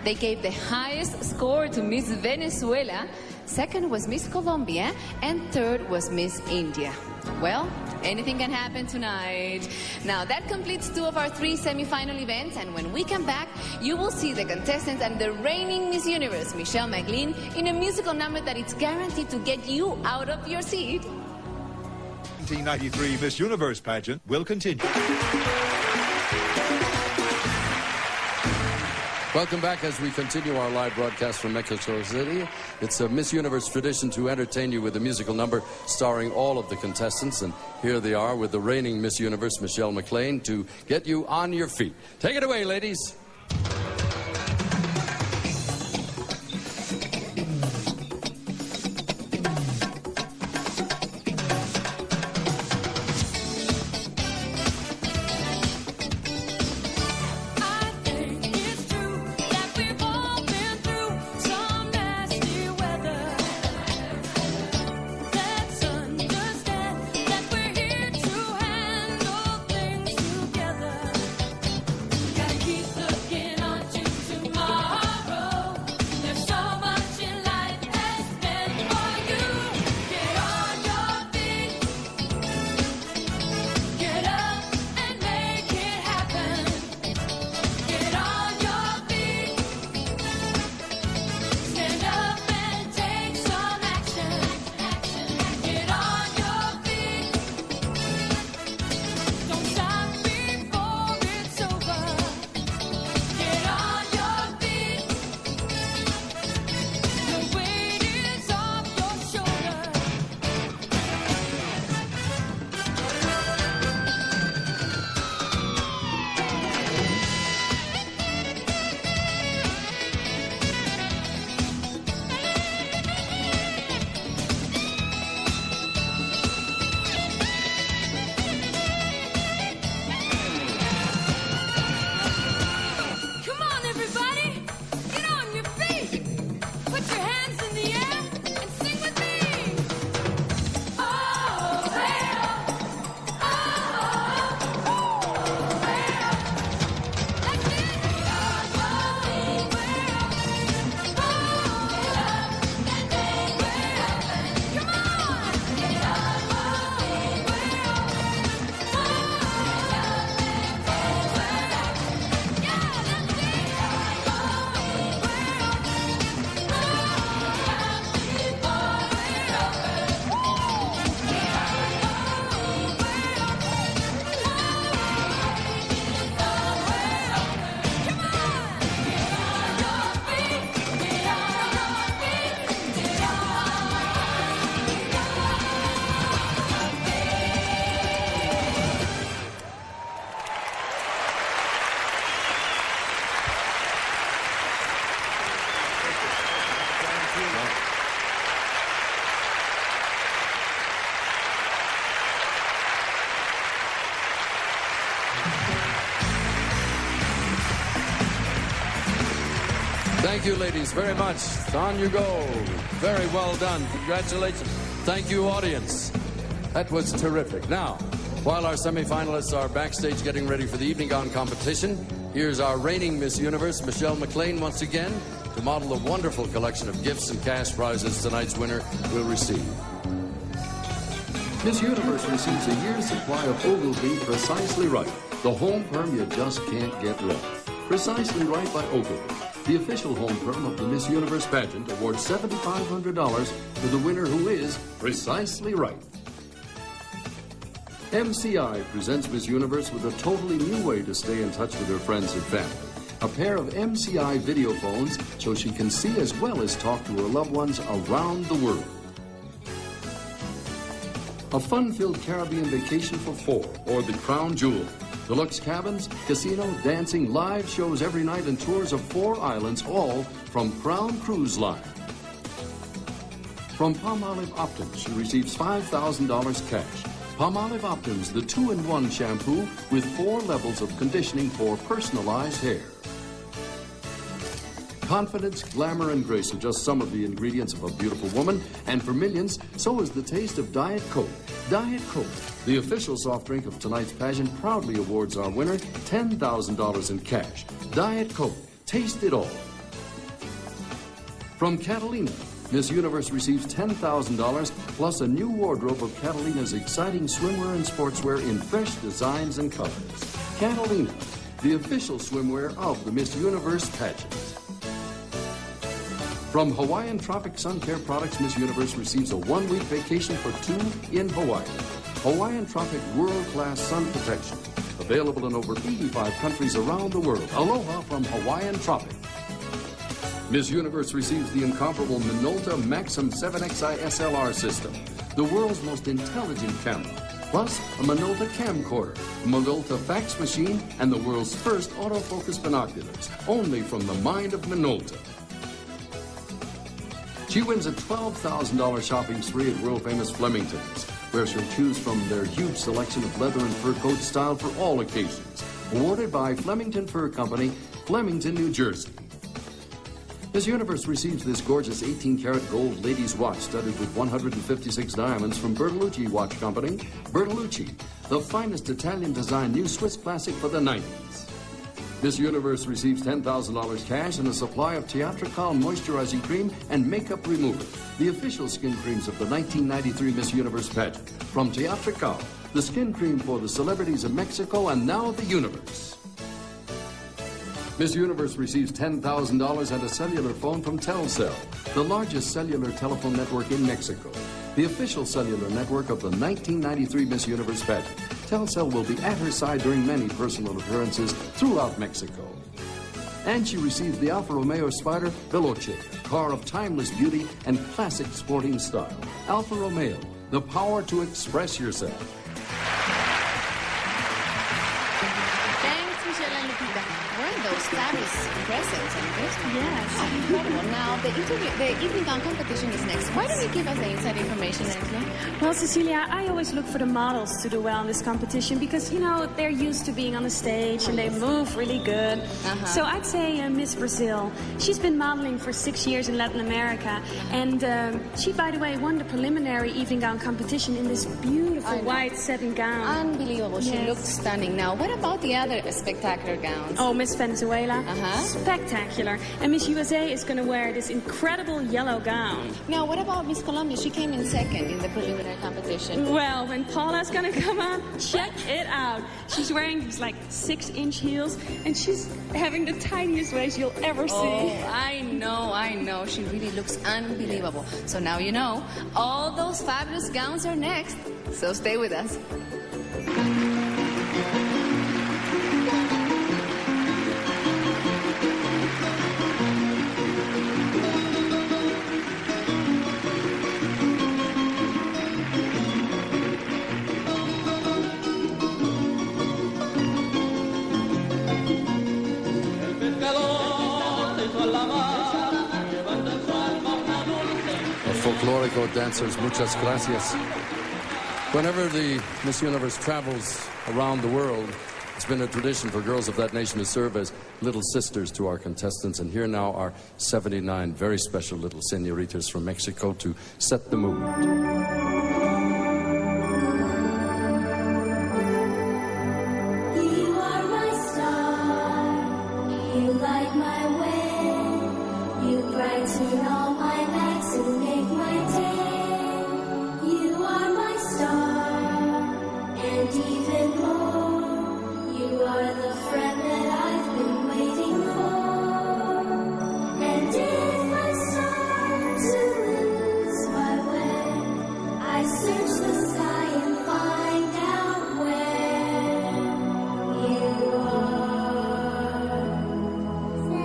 They gave the highest score to Miss Venezuela, second was Miss Colombia, and third was Miss India. Well, anything can happen tonight. Now, that completes 2 of our 3 semi-final events, and when we come back, you will see the contestants and the reigning Miss Universe, Michelle McLean, in a musical number that is guaranteed to get you out of your seat. 1993 Miss Universe pageant will continue. Welcome back as we continue our live broadcast from Mexico City. It's a Miss Universe tradition to entertain you with a musical number starring all of the contestants. And here they are with the reigning Miss Universe, Michelle McLean, to get you on your feet. Take it away, ladies. Keep the Thank you, ladies, very much. On you go. Very well done. Congratulations. Thank you, audience. That was terrific. Now, while our semifinalists are backstage getting ready for the evening gown competition, here's our reigning Miss Universe, Michelle McLean, once again, to model the wonderful collection of gifts and cash prizes tonight's winner will receive. Miss Universe receives a year's supply of Ogilvy Precisely Right, the home perm you just can't get wrong. Precisely Right by Ogilvy, the official home perm of the Miss Universe pageant, awards $7,500 to the winner who is Precisely Right. MCI presents Miss Universe with a totally new way to stay in touch with her friends and family. A pair of MCI video phones so she can see as well as talk to her loved ones around the world. A fun-filled Caribbean vacation for four, or the Crown Jewel. Deluxe cabins, casino, dancing, live shows every night, and tours of 4 islands, all from Crown Cruise Line. From Palmolive Optims, she receives $5,000 cash. Palmolive Optims, the 2-in-1 shampoo with 4 levels of conditioning for personalized hair. Confidence, glamour, and grace are just some of the ingredients of a beautiful woman, and for millions, so is the taste of Diet Coke. Diet Coke, the official soft drink of tonight's pageant, proudly awards our winner $10,000 in cash. Diet Coke, taste it all. From Catalina, Miss Universe receives $10,000 plus a new wardrobe of Catalina's exciting swimwear and sportswear in fresh designs and colors. Catalina, the official swimwear of the Miss Universe pageant. From Hawaiian Tropic Sun Care Products, Miss Universe receives a 1-week vacation for 2 in Hawaii. Hawaiian Tropic world-class sun protection. Available in over 85 countries around the world. Aloha from Hawaiian Tropic. Miss Universe receives the incomparable Minolta Maxim 7XI SLR system, the world's most intelligent camera. Plus, a Minolta camcorder, a Minolta fax machine, and the world's first autofocus binoculars, only from the mind of Minolta. She wins a $12,000 shopping spree at world-famous Flemington's, where she'll choose from their huge selection of leather and fur coats styled for all occasions. Awarded by Flemington Fur Company, Flemington, New Jersey. Miss Universe receives this gorgeous 18-karat gold ladies' watch studded with 156 diamonds from Bertolucci Watch Company. Bertolucci, the finest Italian-designed new Swiss classic for the 90s. Miss Universe receives $10,000 cash and a supply of Teatrical moisturizing cream and makeup remover, the official skin creams of the 1993 Miss Universe pageant. From Teatrical, the skin cream for the celebrities of Mexico and now the universe. Miss Universe receives $10,000 and a cellular phone from Telcel, the largest cellular telephone network in Mexico, the official cellular network of the 1993 Miss Universe pageant. Telcel will be at her side during many personal appearances throughout Mexico. And she receives the Alfa Romeo Spider Veloce, a car of timeless beauty and classic sporting style. Alfa Romeo, the power to express yourself. Thanks, Michelle and Lupita. Weren't those fabulous presents and gifts? Yes. Incredible. Now, the evening gown competition is next. Why don't you give us the inside information, Angela? Well, Cecilia, I always look for the models to do well in this competition because, you know, they're used to being on the stage and they move really good. So I'd say Miss Brazil. She's been modeling for 6 years in Latin America. And she, by the way, won the preliminary evening gown competition in this beautiful white satin gown. Unbelievable. She looked stunning. Now, what about the other spectacular gowns? Oh, Miss Venezuela. Spectacular. And Miss USA is going to wear this incredible yellow gown. Now, what about Miss Colombia? She came in second in the preliminary competition. Well, when Paula's going to come up, check it out. She's wearing these like 6-inch heels, and she's having the tiniest waist you'll ever see. Oh, I know. She really looks unbelievable. So now you know, all those fabulous gowns are next. So stay with us. Folklorico dancers, muchas gracias. Whenever the Miss Universe travels around the world, It's been a tradition for girls of that nation to serve as little sisters to our contestants, and here now are 79 very special little senoritas from Mexico to set the mood. You are my star, you light my way, you brighten all my nights and make my day. You are my star, and even more, you are the friend that I've been waiting for. And if I start to lose my way, I search the sky and find out where you are.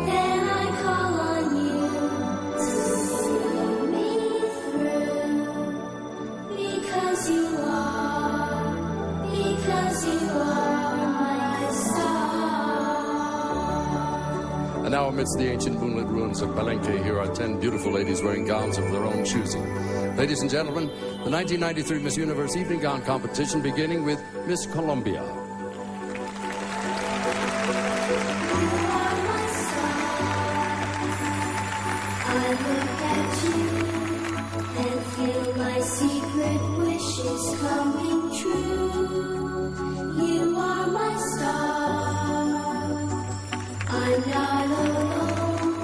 Then I call on you to see me through. Because you are my star. And now amidst the ancient moonlit ruins of Palenque, here are 10 beautiful ladies wearing gowns of their own choosing. Ladies and gentlemen, the 1993 Miss Universe Evening Gown Competition, beginning with Miss Colombia. I look at you and feel my secret wishes coming true. You are my star. I'm not alone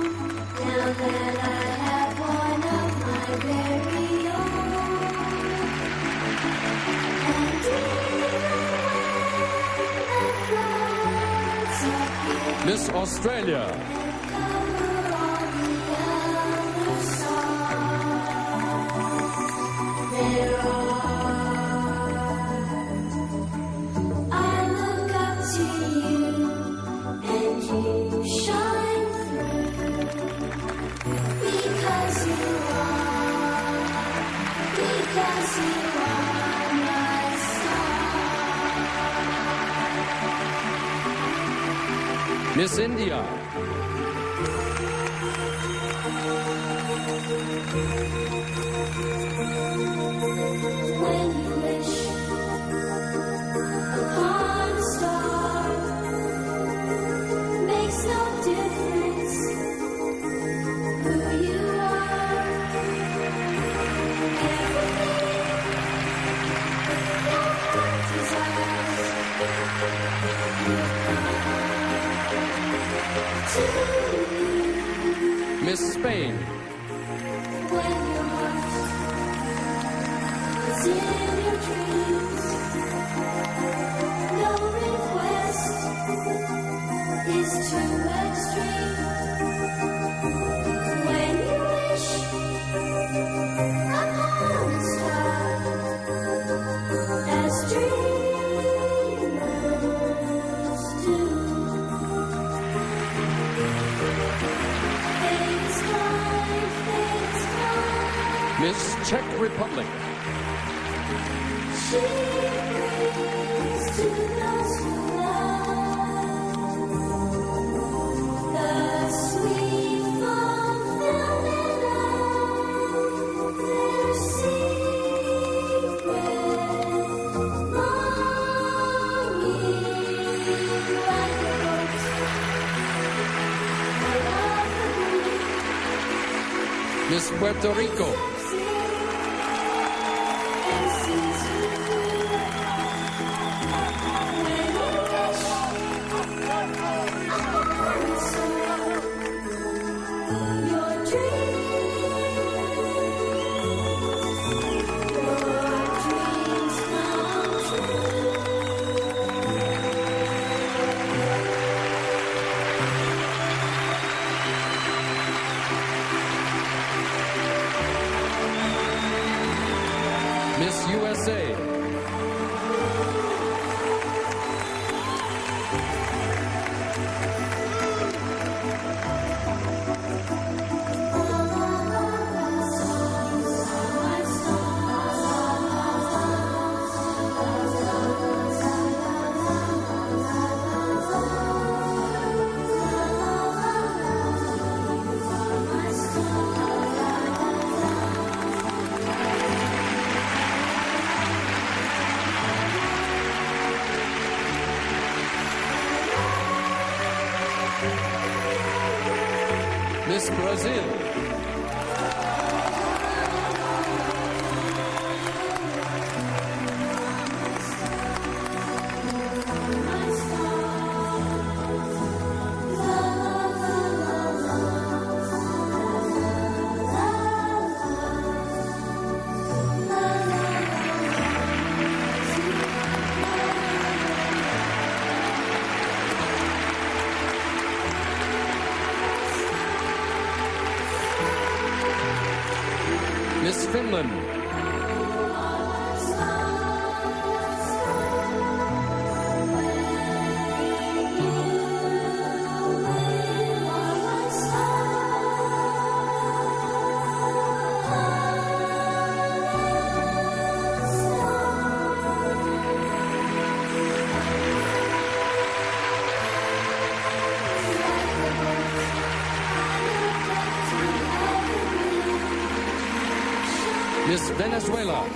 now that I have one of my very own. And even when the clouds appear, Miss Australia. I look up to you and you shine through. Because you are my star. Miss India. When you wish upon a star, makes no difference who you are. Everything your heart desires will come to you. Miss Spain. When your heart is in your dreams, no request is too extreme. When you wish upon a star, as dreamers do, things come, things come. Miss Czech Republic. She brings to those who love the sweet fulfillment of their secret longing. Like a boat out of the blue, Miss Puerto Rico. and sees you through. When you wish upon a star, your dreams come true. Miss Brazil. Miss Finland. Miss Venezuela.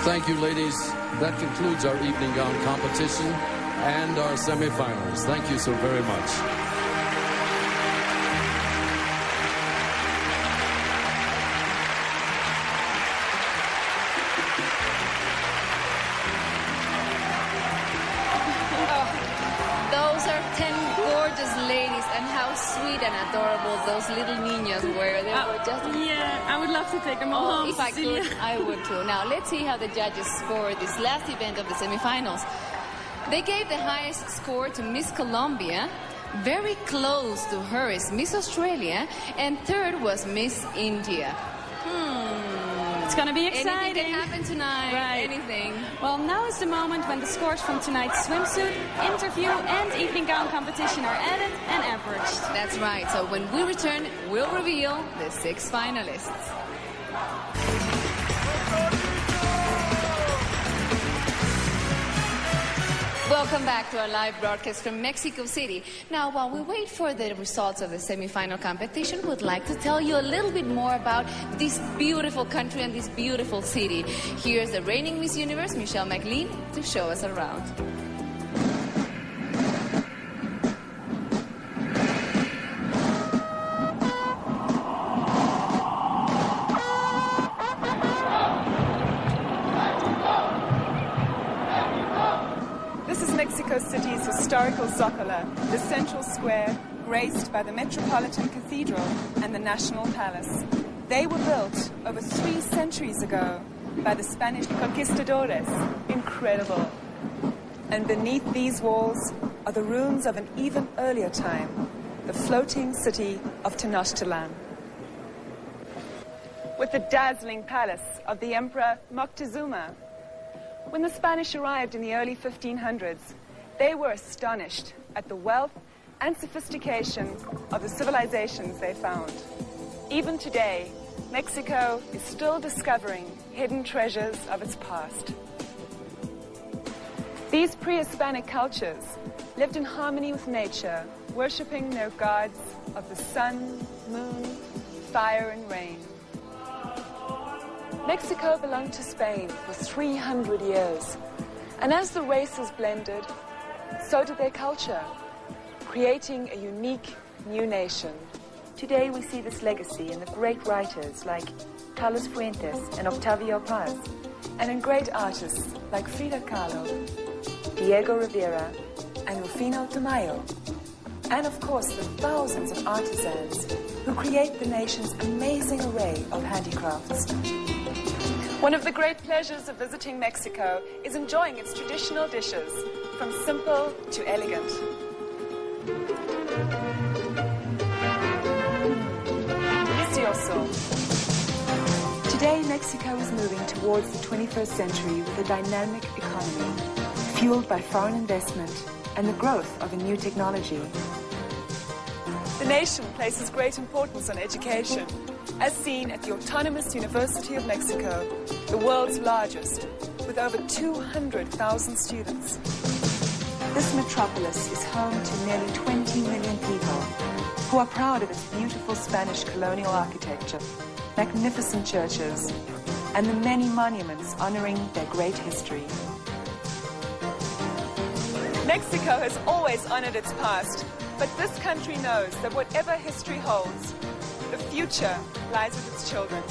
Thank you, ladies. That concludes our evening gown competition and our semifinals. Thank you so very much. Those are 10 gorgeous ladies, and how sweet and adorable those little niños were. They were just... Yeah, I would love to take them all home. If I could, I would too. Now, let's see how the judges scored this last event of the semifinals. They gave the highest score to Miss Colombia. Very close to her is Miss Australia, and third was Miss India. It's going to be exciting. Anything can happen tonight. Right. Anything. Well, now is the moment when the scores from tonight's swimsuit, interview, and evening gown competition are added and averaged. That's right. So when we return, we'll reveal the 6 finalists. Welcome back to our live broadcast from Mexico City. Now, while we wait for the results of the semifinal competition, we'd like to tell you a little bit more about this beautiful country and this beautiful city. Here's the reigning Miss Universe, Michelle McLean, to show us around. Mexico City's historical Zocalo, the central square, graced by the Metropolitan Cathedral and the National Palace. They were built over 3 centuries ago by the Spanish conquistadores. Incredible. And beneath these walls are the ruins of an even earlier time, the floating city of Tenochtitlan. With the dazzling palace of the Emperor Moctezuma. When the Spanish arrived in the early 1500s, they were astonished at the wealth and sophistication of the civilizations they found. Even today, Mexico is still discovering hidden treasures of its past. These pre-Hispanic cultures lived in harmony with nature, worshipping their gods of the sun, moon, fire, and rain. Mexico belonged to Spain for 300 years, and as the races blended, so did their culture, creating a unique new nation. Today we see this legacy in the great writers like Carlos Fuentes and Octavio Paz, and in great artists like Frida Kahlo, Diego Rivera, and Rufino Tamayo, and of course the thousands of artisans who create the nation's amazing array of handicrafts. One of the great pleasures of visiting Mexico is enjoying its traditional dishes, from simple to elegant. Delicioso. Today, Mexico is moving towards the 21st century with a dynamic economy. fueled by foreign investment and the growth of a new technology. The nation places great importance on education, as seen at the Autonomous University of Mexico, the world's largest, with over 200,000 students. This metropolis is home to nearly 20 million people who are proud of its beautiful Spanish colonial architecture, magnificent churches, and the many monuments honoring their great history. Mexico has always honored its past, but this country knows that whatever history holds, the future lies with its children.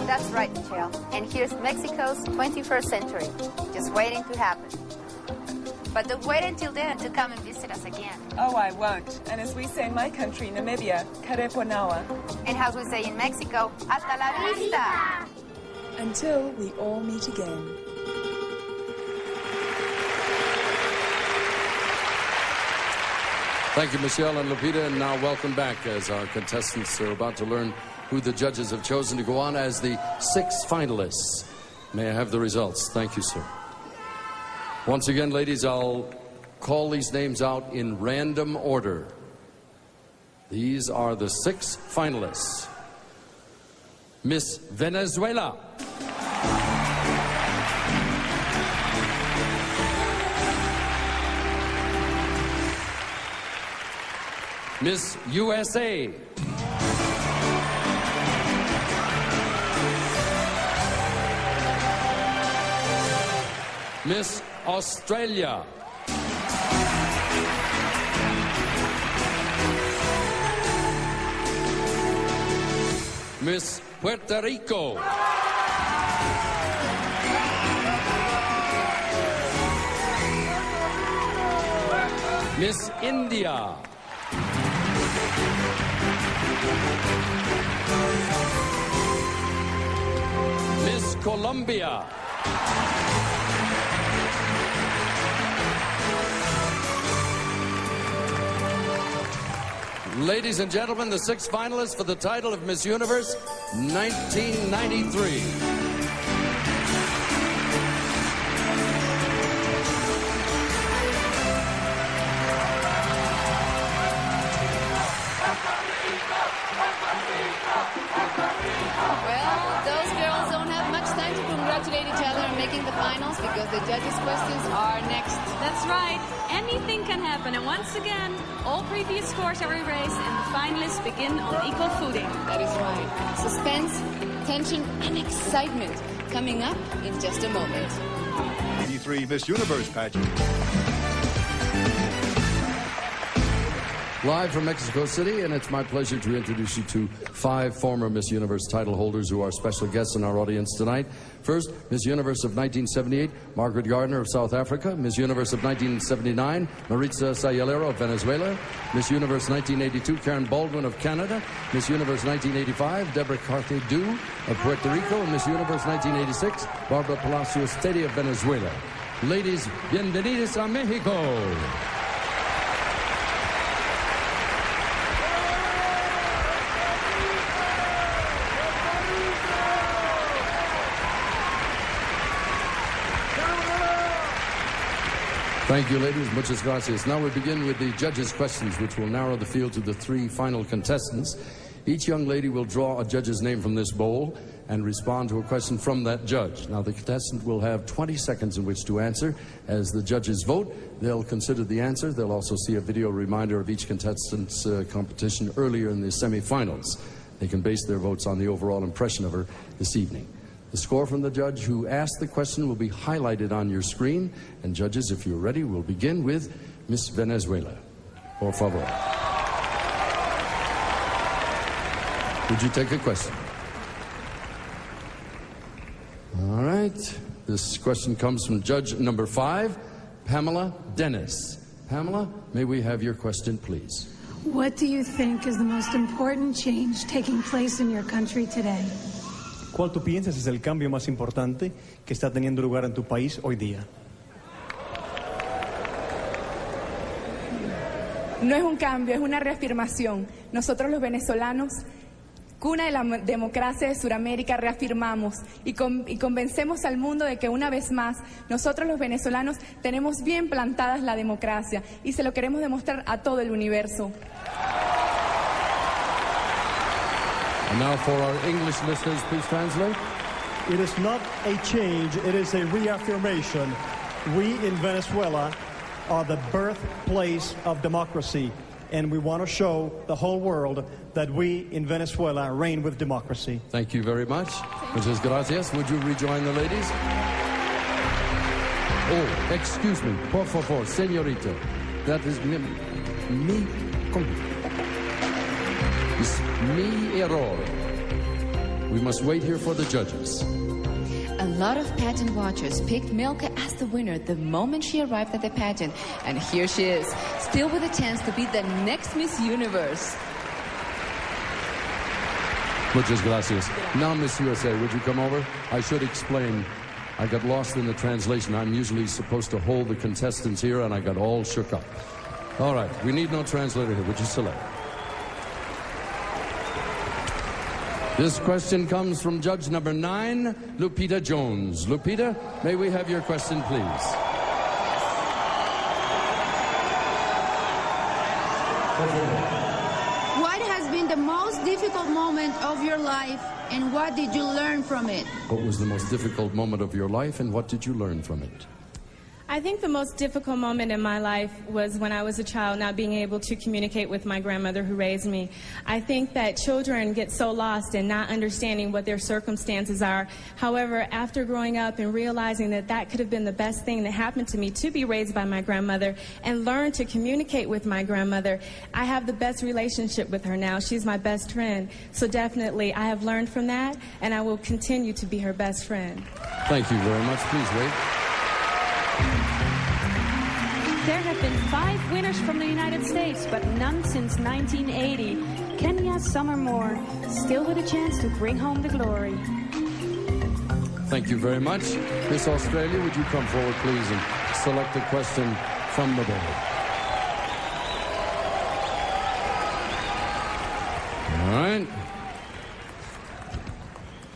That's right, Michelle. And here's Mexico's 21st century, just waiting to happen. But don't wait until then to come and visit us again. Oh, I won't. And as we say in my country, Namibia, Kareponawa. And as we say in Mexico, hasta la vista! Until we all meet again. Thank you, Michelle and Lupita, and now welcome back as our contestants are about to learn who the judges have chosen to go on as the 6 finalists. May I have the results? Thank you, sir. Once again, ladies, I'll call these names out in random order. These are the 6 finalists. Miss Venezuela. Miss USA. Miss Australia. Miss Puerto Rico. Miss India. Miss Colombia. Ladies and gentlemen, the 6 finalists for the title of Miss Universe 1993. Congratulate each other on making the finals because the judges' questions are next. That's right. Anything can happen. And once again, all previous scores are erased and the finalists begin on equal footing. That is right. Suspense, tension, and excitement coming up in just a moment. 93 Miss Universe pageant. Live from Mexico City, and it's my pleasure to introduce you to 5 former Miss Universe title holders who are special guests in our audience tonight. First, Miss Universe of 1978, Margaret Gardner of South Africa. Miss Universe of 1979, Maritza Sayalero of Venezuela. Miss Universe 1982, Karen Baldwin of Canada. Miss Universe 1985, Deborah Carthe-Du of Puerto Rico. And Miss Universe 1986, Barbara Palacios Teddy of Venezuela. Ladies, bienvenidos a Mexico. Thank you, ladies. Muchas gracias. Now we begin with the judges' questions, which will narrow the field to the 3 final contestants. Each young lady will draw a judge's name from this bowl and respond to a question from that judge. Now, the contestant will have 20 seconds in which to answer. As the judges vote, they'll consider the answer. They'll also see a video reminder of each contestant's competition earlier in the semifinals. They can base their votes on the overall impression of her this evening. The score from the judge who asked the question will be highlighted on your screen. And judges, if you're ready, we'll begin with Miss Venezuela. Por favor. Would you take a question? All right. This question comes from judge number 5, Pamela Dennis. Pamela, may we have your question, please? What do you think is the most important change taking place in your country today? ¿Cuál tú piensas es el cambio más importante que está teniendo lugar en tu país hoy día? No es un cambio, es una reafirmación. Nosotros los venezolanos cuna de la democracia de Sudamérica, reafirmamos y convencemos al mundo de que una vez más nosotros los venezolanos tenemos bien plantadas la democracia y se lo queremos demostrar a todo el universo. And now for our English listeners, please translate. It is not a change, it is a reaffirmation. We in Venezuela are the birthplace of democracy, and we want to show the whole world that we in Venezuela reign with democracy. Thank you very much. Muchas gracias. Would you rejoin the ladies? Oh, excuse me. Por favor, señorita. That is mi error. We must wait here for the judges. A lot of pageant watchers picked Milka as the winner the moment she arrived at the pageant. And here she is, still with a chance to be the next Miss Universe. Muchas gracias. Now, Miss USA, would you come over? I should explain. I got lost in the translation. I'm usually supposed to hold the contestants here, and I got all shook up. All right, we need no translator here. Would you select? This question comes from judge number 9, Lupita Jones. Lupita, may we have your question, please? What has been the most difficult moment of your life, and what did you learn from it? What was the most difficult moment of your life, and what did you learn from it? I think the most difficult moment in my life was when I was a child, not being able to communicate with my grandmother who raised me. I think that children get so lost in not understanding what their circumstances are. However, after growing up and realizing that that could have been the best thing that happened to me, to be raised by my grandmother and learn to communicate with my grandmother, I have the best relationship with her now. She's my best friend. So definitely I have learned from that, and I will continue to be her best friend. Thank you very much. Please wait. There have been 5 winners from the United States, but none since 1980. Kenya Summer Moore, still with a chance to bring home the glory. Thank you very much. Miss Australia, would you come forward, please, and select a question from the board? All right.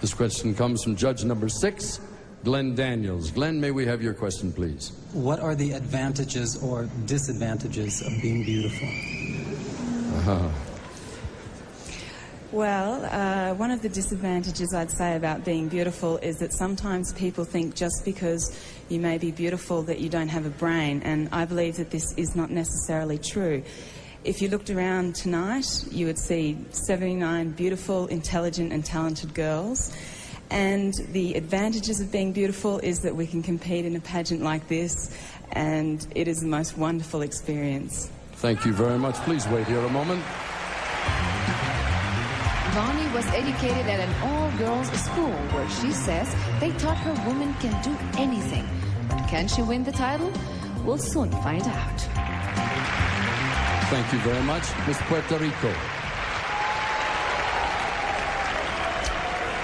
This question comes from judge number 6, Glenn Daniels. Glenn, may we have your question, please? What are the advantages or disadvantages of being beautiful? Well, one of the disadvantages I'd say about being beautiful is that sometimes people think just because you may be beautiful that you don't have a brain, and I believe that this is not necessarily true. If you looked around tonight, you would see 79 beautiful, intelligent and talented girls. And the advantages of being beautiful is that we can compete in a pageant like this, and it is the most wonderful experience. Thank you very much. Please wait here a moment. Bonnie was educated at an all-girls school where she says they taught her women can do anything. But can she win the title? We'll soon find out. Thank you very much. Miss Puerto Rico.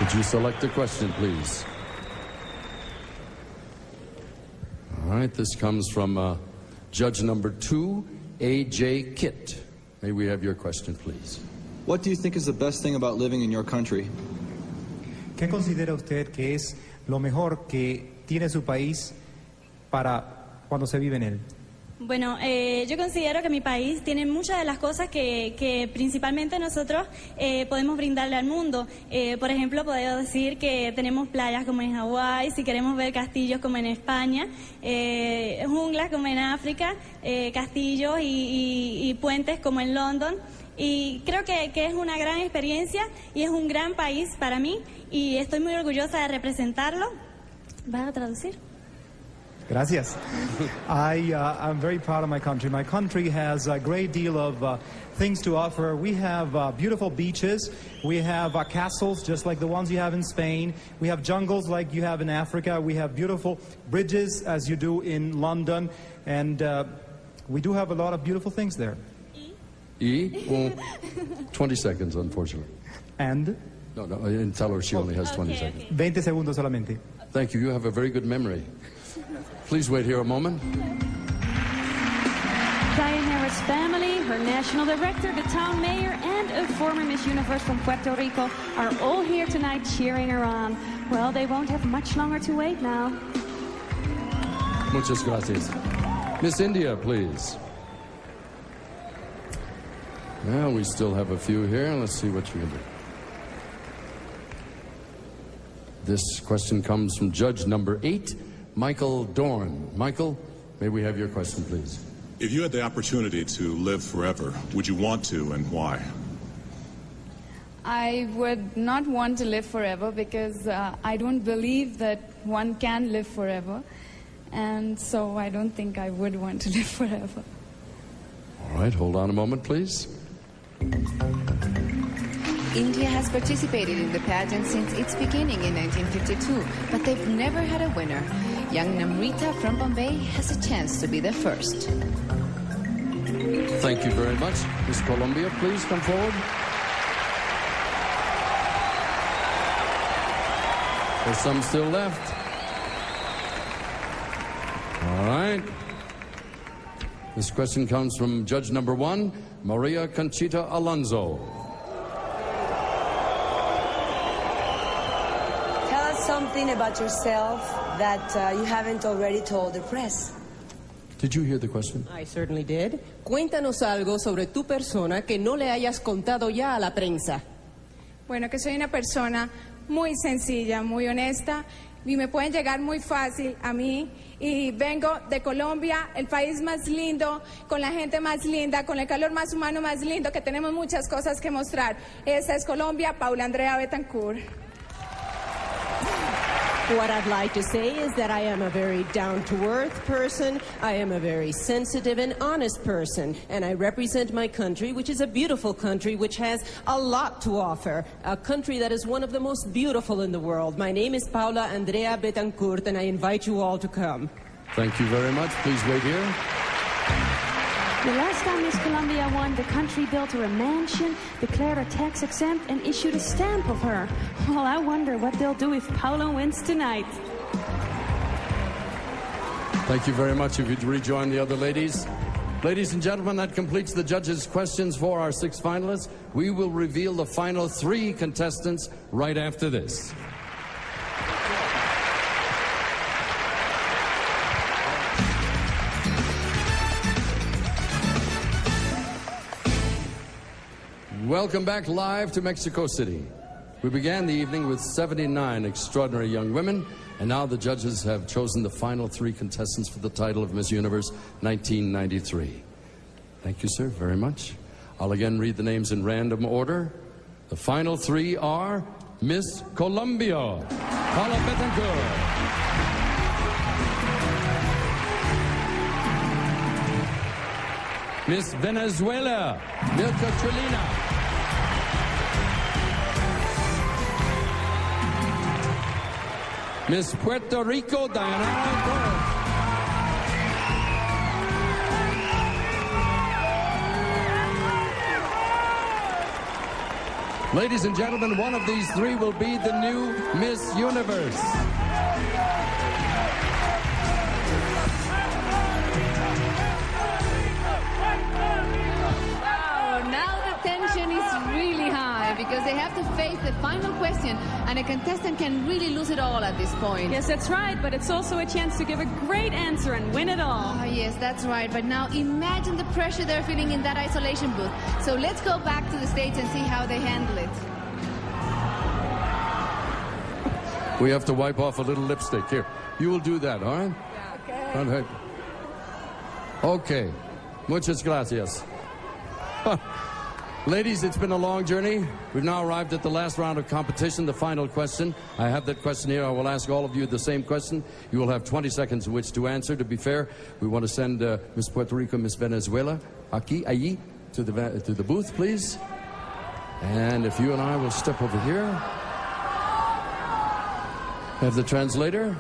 Would you select a question, please? All right, this comes from judge number 2, A.J. Kitt. May we have your question, please? What do you think is the best thing about living in your country? ¿Qué considera usted que es lo mejor que tiene su país para cuando se vive en él? Bueno, yo considero que mi país tiene muchas de las cosas que principalmente nosotros podemos brindarle al mundo. Por ejemplo, puedo decir que tenemos playas como en Hawái, si queremos ver castillos como en España, junglas como en África, castillos y puentes como en London. Y creo que es una gran experiencia y es un gran país para mí y estoy muy orgullosa de representarlo. ¿Vas a traducir? Gracias. I'm very proud of my country. My country has a great deal of things to offer. We have beautiful beaches. We have castles just like the ones you have in Spain. We have jungles like you have in Africa. We have beautiful bridges as you do in London. And we do have a lot of beautiful things there. 20 seconds, unfortunately. And? No, tell her she only has 20 seconds. 20 segundos solamente. Thank you. You have a very good memory. Please wait here a moment. Dayanara Torres family, her national director, the town mayor, and a former Miss Universe from Puerto Rico are all here tonight cheering her on. Well, they won't have much longer to wait now. Muchas gracias. Miss India, please. Well, we still have a few here. Let's see what you can do. This question comes from judge number 8, Michael Dorn. Michael, may we have your question, please? If you had the opportunity to live forever, would you want to, and why? I would not want to live forever because I don't believe that one can live forever. And so I don't think I would want to live forever. All right, hold on a moment, please. India has participated in the pageant since its beginning in 1952, but they've never had a winner. Young Namrita from Bombay has a chance to be the first. Thank you very much. Miss Colombia, please come forward. There's some still left. All right. This question comes from judge number 1, Maria Conchita Alonso. Tell us something about yourself that you haven't already told the press. Did you hear the question? I certainly did. Cuéntanos algo sobre tu persona que no le hayas contado ya a la prensa. Bueno, que soy una persona muy sencilla, muy honesta, y me pueden llegar muy fácil a mí. Y vengo de Colombia, el país más lindo, con la gente más linda, con el calor más humano más lindo, que tenemos muchas cosas que mostrar. Esta es Colombia, Paula Andrea Betancourt. What I'd like to say is that I am a very down-to-earth person, I am a very sensitive and honest person, and I represent my country, which is a beautiful country, which has a lot to offer, a country that is one of the most beautiful in the world. My name is Paula Andrea Betancourt, and I invite you all to come. Thank you very much. Please wait here. The last time Miss Colombia won, the country built her a mansion, declared her tax exempt, and issued a stamp of her. Well, I wonder what they'll do if Paula wins tonight. Thank you very much. If you'd rejoin the other ladies. Ladies and gentlemen, that completes the judges' questions for our 6 finalists. We will reveal the final 3 contestants right after this. Welcome back live to Mexico City. We began the evening with 79 extraordinary young women, and now the judges have chosen the final 3 contestants for the title of Miss Universe 1993. Thank you, sir, very much. I'll again read the names in random order. The final 3 are Miss Colombia, Paula Betancourt. Miss Venezuela, Milka Trilina. Miss Puerto Rico, Dayanara Torres. Ladies and gentlemen, one of these 3 will be the new Miss Universe. Because they have to face the final question, and a contestant can really lose it all at this point. Yes, that's right, but it's also a chance to give a great answer and win it all. Oh, yes, that's right. But now imagine the pressure they're feeling in that isolation booth. So let's go back to the stage and see how they handle it. We have to wipe off a little lipstick. Here, you will do that, all right? Yeah, okay. All right. Okay. Muchas gracias. Ladies, it's been a long journey. We've now arrived at the last round of competition, the final question. I have that question here. I will ask all of you the same question. You will have 20 seconds in which to answer. To be fair, we want to send Miss Puerto Rico, Miss Venezuela, allí, to the booth, please. And if you and I will step over here. Have the translator.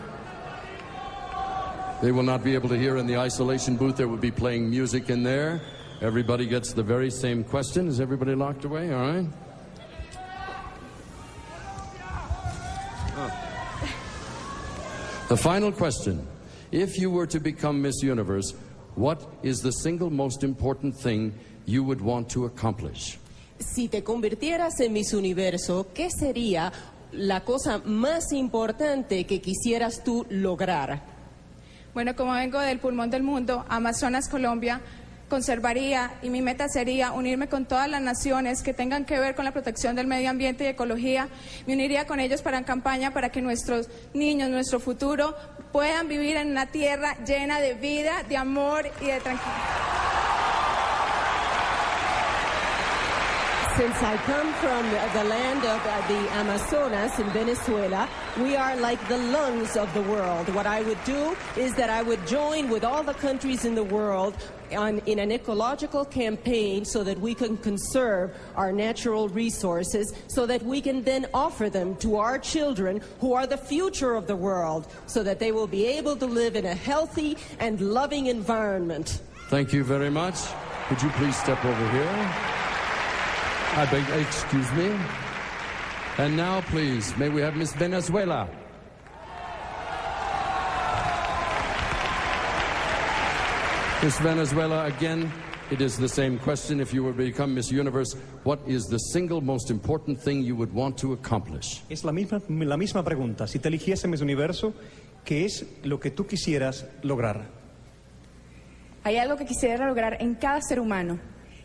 They will not be able to hear in the isolation booth. There will be playing music in there. Everybody gets the very same question. Is everybody locked away? All right. The final question. If you were to become Miss Universe, what is the single most important thing you would want to accomplish? Si te convirtieras en Miss Universo, ¿qué sería la cosa más importante que quisieras tú lograr? Bueno, como vengo del pulmón del mundo, Amazonas, Colombia, conservaría y mi meta sería unirme con todas las naciones que tengan que ver con la protección del medio ambiente y ecología. Me uniría con ellos para campaña para que nuestros niños, nuestro futuro, puedan vivir en una tierra llena de vida, de amor y de tranquilidad. Since I come from the land of the Amazonas in Venezuela, we are like the lungs of the world. What I would do is that I would join with all the countries in the world in an ecological campaign so that we can conserve our natural resources, so that we can then offer them to our children who are the future of the world, so that they will be able to live in a healthy and loving environment. Thank you very much. Could you please step over here? I beg, excuse me. And now, please, may we have Miss Venezuela. Miss Venezuela, again, it is the same question. If you were to become Miss Universe, what is the single most important thing you would want to accomplish? Es la misma pregunta. Si te eligiese Miss Universo, ¿qué es lo que tú quisieras lograr? Hay algo que quisiera lograr en cada ser humano,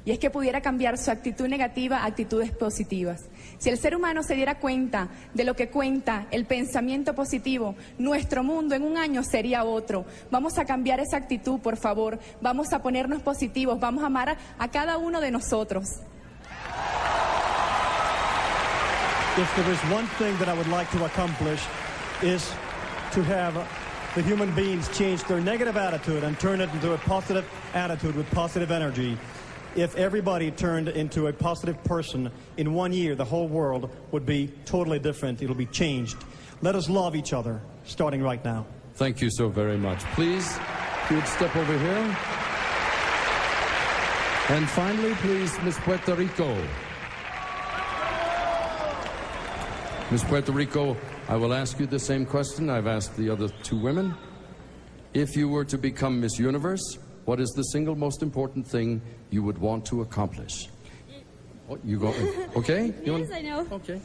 y es que pudiera cambiar su actitud negativa a actitudes positivas. Si el ser humano se diera cuenta de lo que cuenta el pensamiento positivo, nuestro mundo en un año sería otro. Vamos a cambiar esa actitud, por favor. Vamos a ponernos positivos, vamos a amar a cada uno de nosotros. If there is one thing that I would like to accomplish is to have the human beings change their negative attitude and turn it into a positive attitude with positive energy. If everybody turned into a positive person in 1 year, the whole world would be totally different. It'll be changed. Let us love each other, starting right now. Thank you so very much. Please, if you would step over here. And finally, please, Miss Puerto Rico. Miss Puerto Rico, I will ask you the same question I've asked the other two women. If you were to become Miss Universe, what is the single most important thing you would want to accomplish? Oh, you go, okay? Yes, I know. Okay.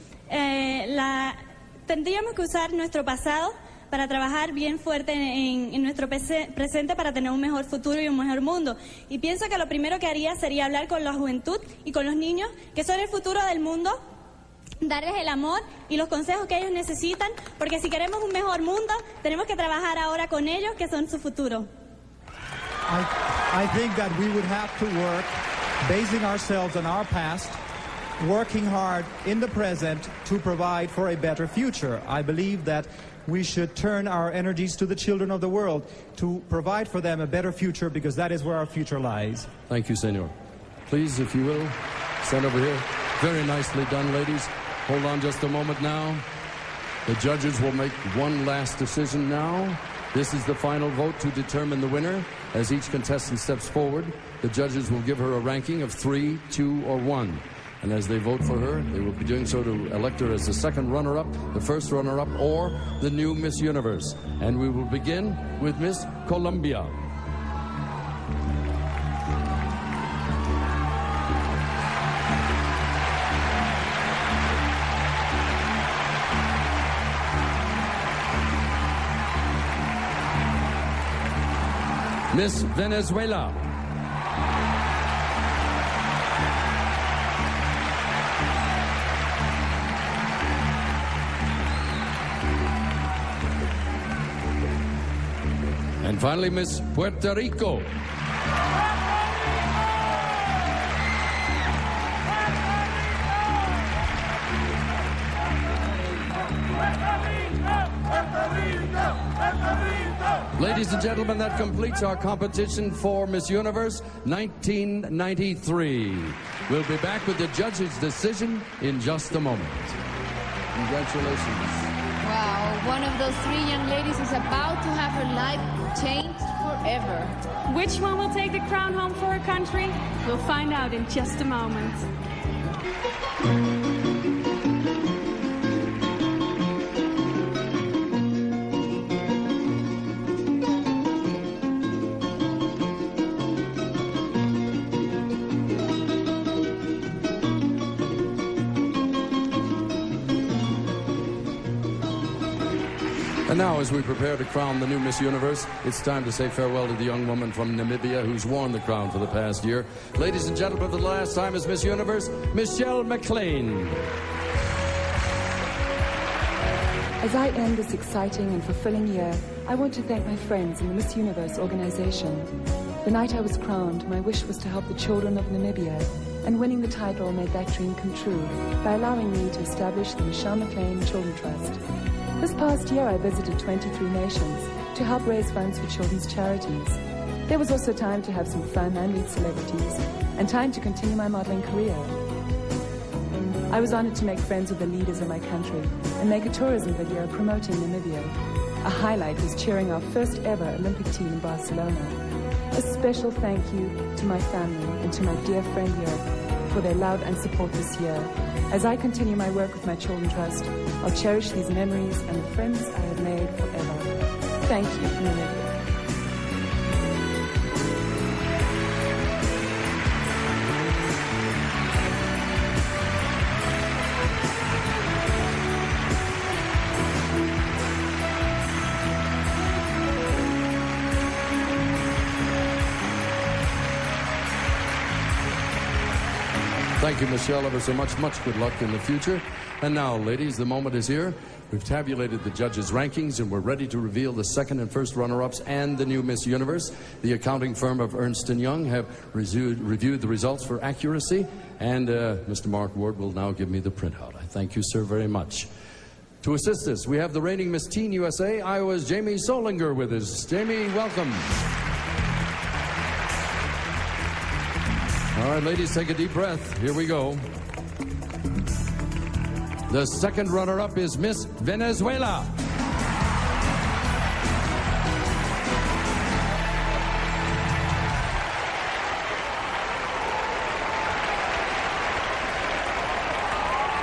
Tendríamos que usar nuestro pasado para trabajar bien fuerte en nuestro presente para tener un mejor futuro y un mejor mundo. Y pienso que lo primero que haría sería hablar con la juventud y con los niños, que son el futuro del mundo, darles el amor y los consejos que ellos necesitan, porque si queremos un mejor mundo, tenemos que trabajar ahora con ellos, que son su futuro. I think that we would have to work basing ourselves on our past, working hard in the present to provide for a better future. I believe that we should turn our energies to the children of the world to provide for them a better future, because that is where our future lies. Thank you, Senor. Please, if you will, stand over here. Very nicely done, ladies. Hold on just a moment now. The judges will make one last decision now. This is the final vote to determine the winner. As each contestant steps forward, the judges will give her a ranking of 3, 2, or 1. And as they vote for her, they will be doing so to elect her as the second runner-up, the first runner-up, or the new Miss Universe. And we will begin with Miss Colombia. Miss Venezuela. And finally, Miss Puerto Rico. Ladies and gentlemen, that completes our competition for Miss Universe 1993. We'll be back with the judge's decision in just a moment. Congratulations. Wow, one of those three young ladies is about to have her life changed forever. Which one will take the crown home for her country? We'll find out in just a moment. And now, as we prepare to crown the new Miss Universe, it's time to say farewell to the young woman from Namibia who's worn the crown for the past year. Ladies and gentlemen, for the last time as Miss Universe, Michelle McLean. As I end this exciting and fulfilling year, I want to thank my friends in the Miss Universe organization. The night I was crowned, my wish was to help the children of Namibia, and winning the title made that dream come true by allowing me to establish the Michelle McLean Children Trust. This past year, I visited 23 nations to help raise funds for children's charities. There was also time to have some fun and meet celebrities, and time to continue my modeling career. I was honored to make friends with the leaders of my country and make a tourism video promoting Namibia. A highlight was cheering our first ever Olympic team in Barcelona. A special thank you to my family and to my dear friend Europe for their love and support this year. As I continue my work with my Children Trust, I'll cherish these memories and the friends I have made forever. Thank you, Namibia. Thank you, Michelle, ever so much. Much good luck in the future. And now, ladies, the moment is here. We've tabulated the judges' rankings, and we're ready to reveal the second and first runner-ups and the new Miss Universe. The accounting firm of Ernst & Young have reviewed the results for accuracy, and Mr. Mark Ward will now give me the printout. I thank you, sir, very much. To assist us, we have the reigning Miss Teen USA, Iowa's Jamie Solinger, with us. Jamie, welcome. All right, ladies, take a deep breath. Here we go. The second runner-up is Miss Venezuela.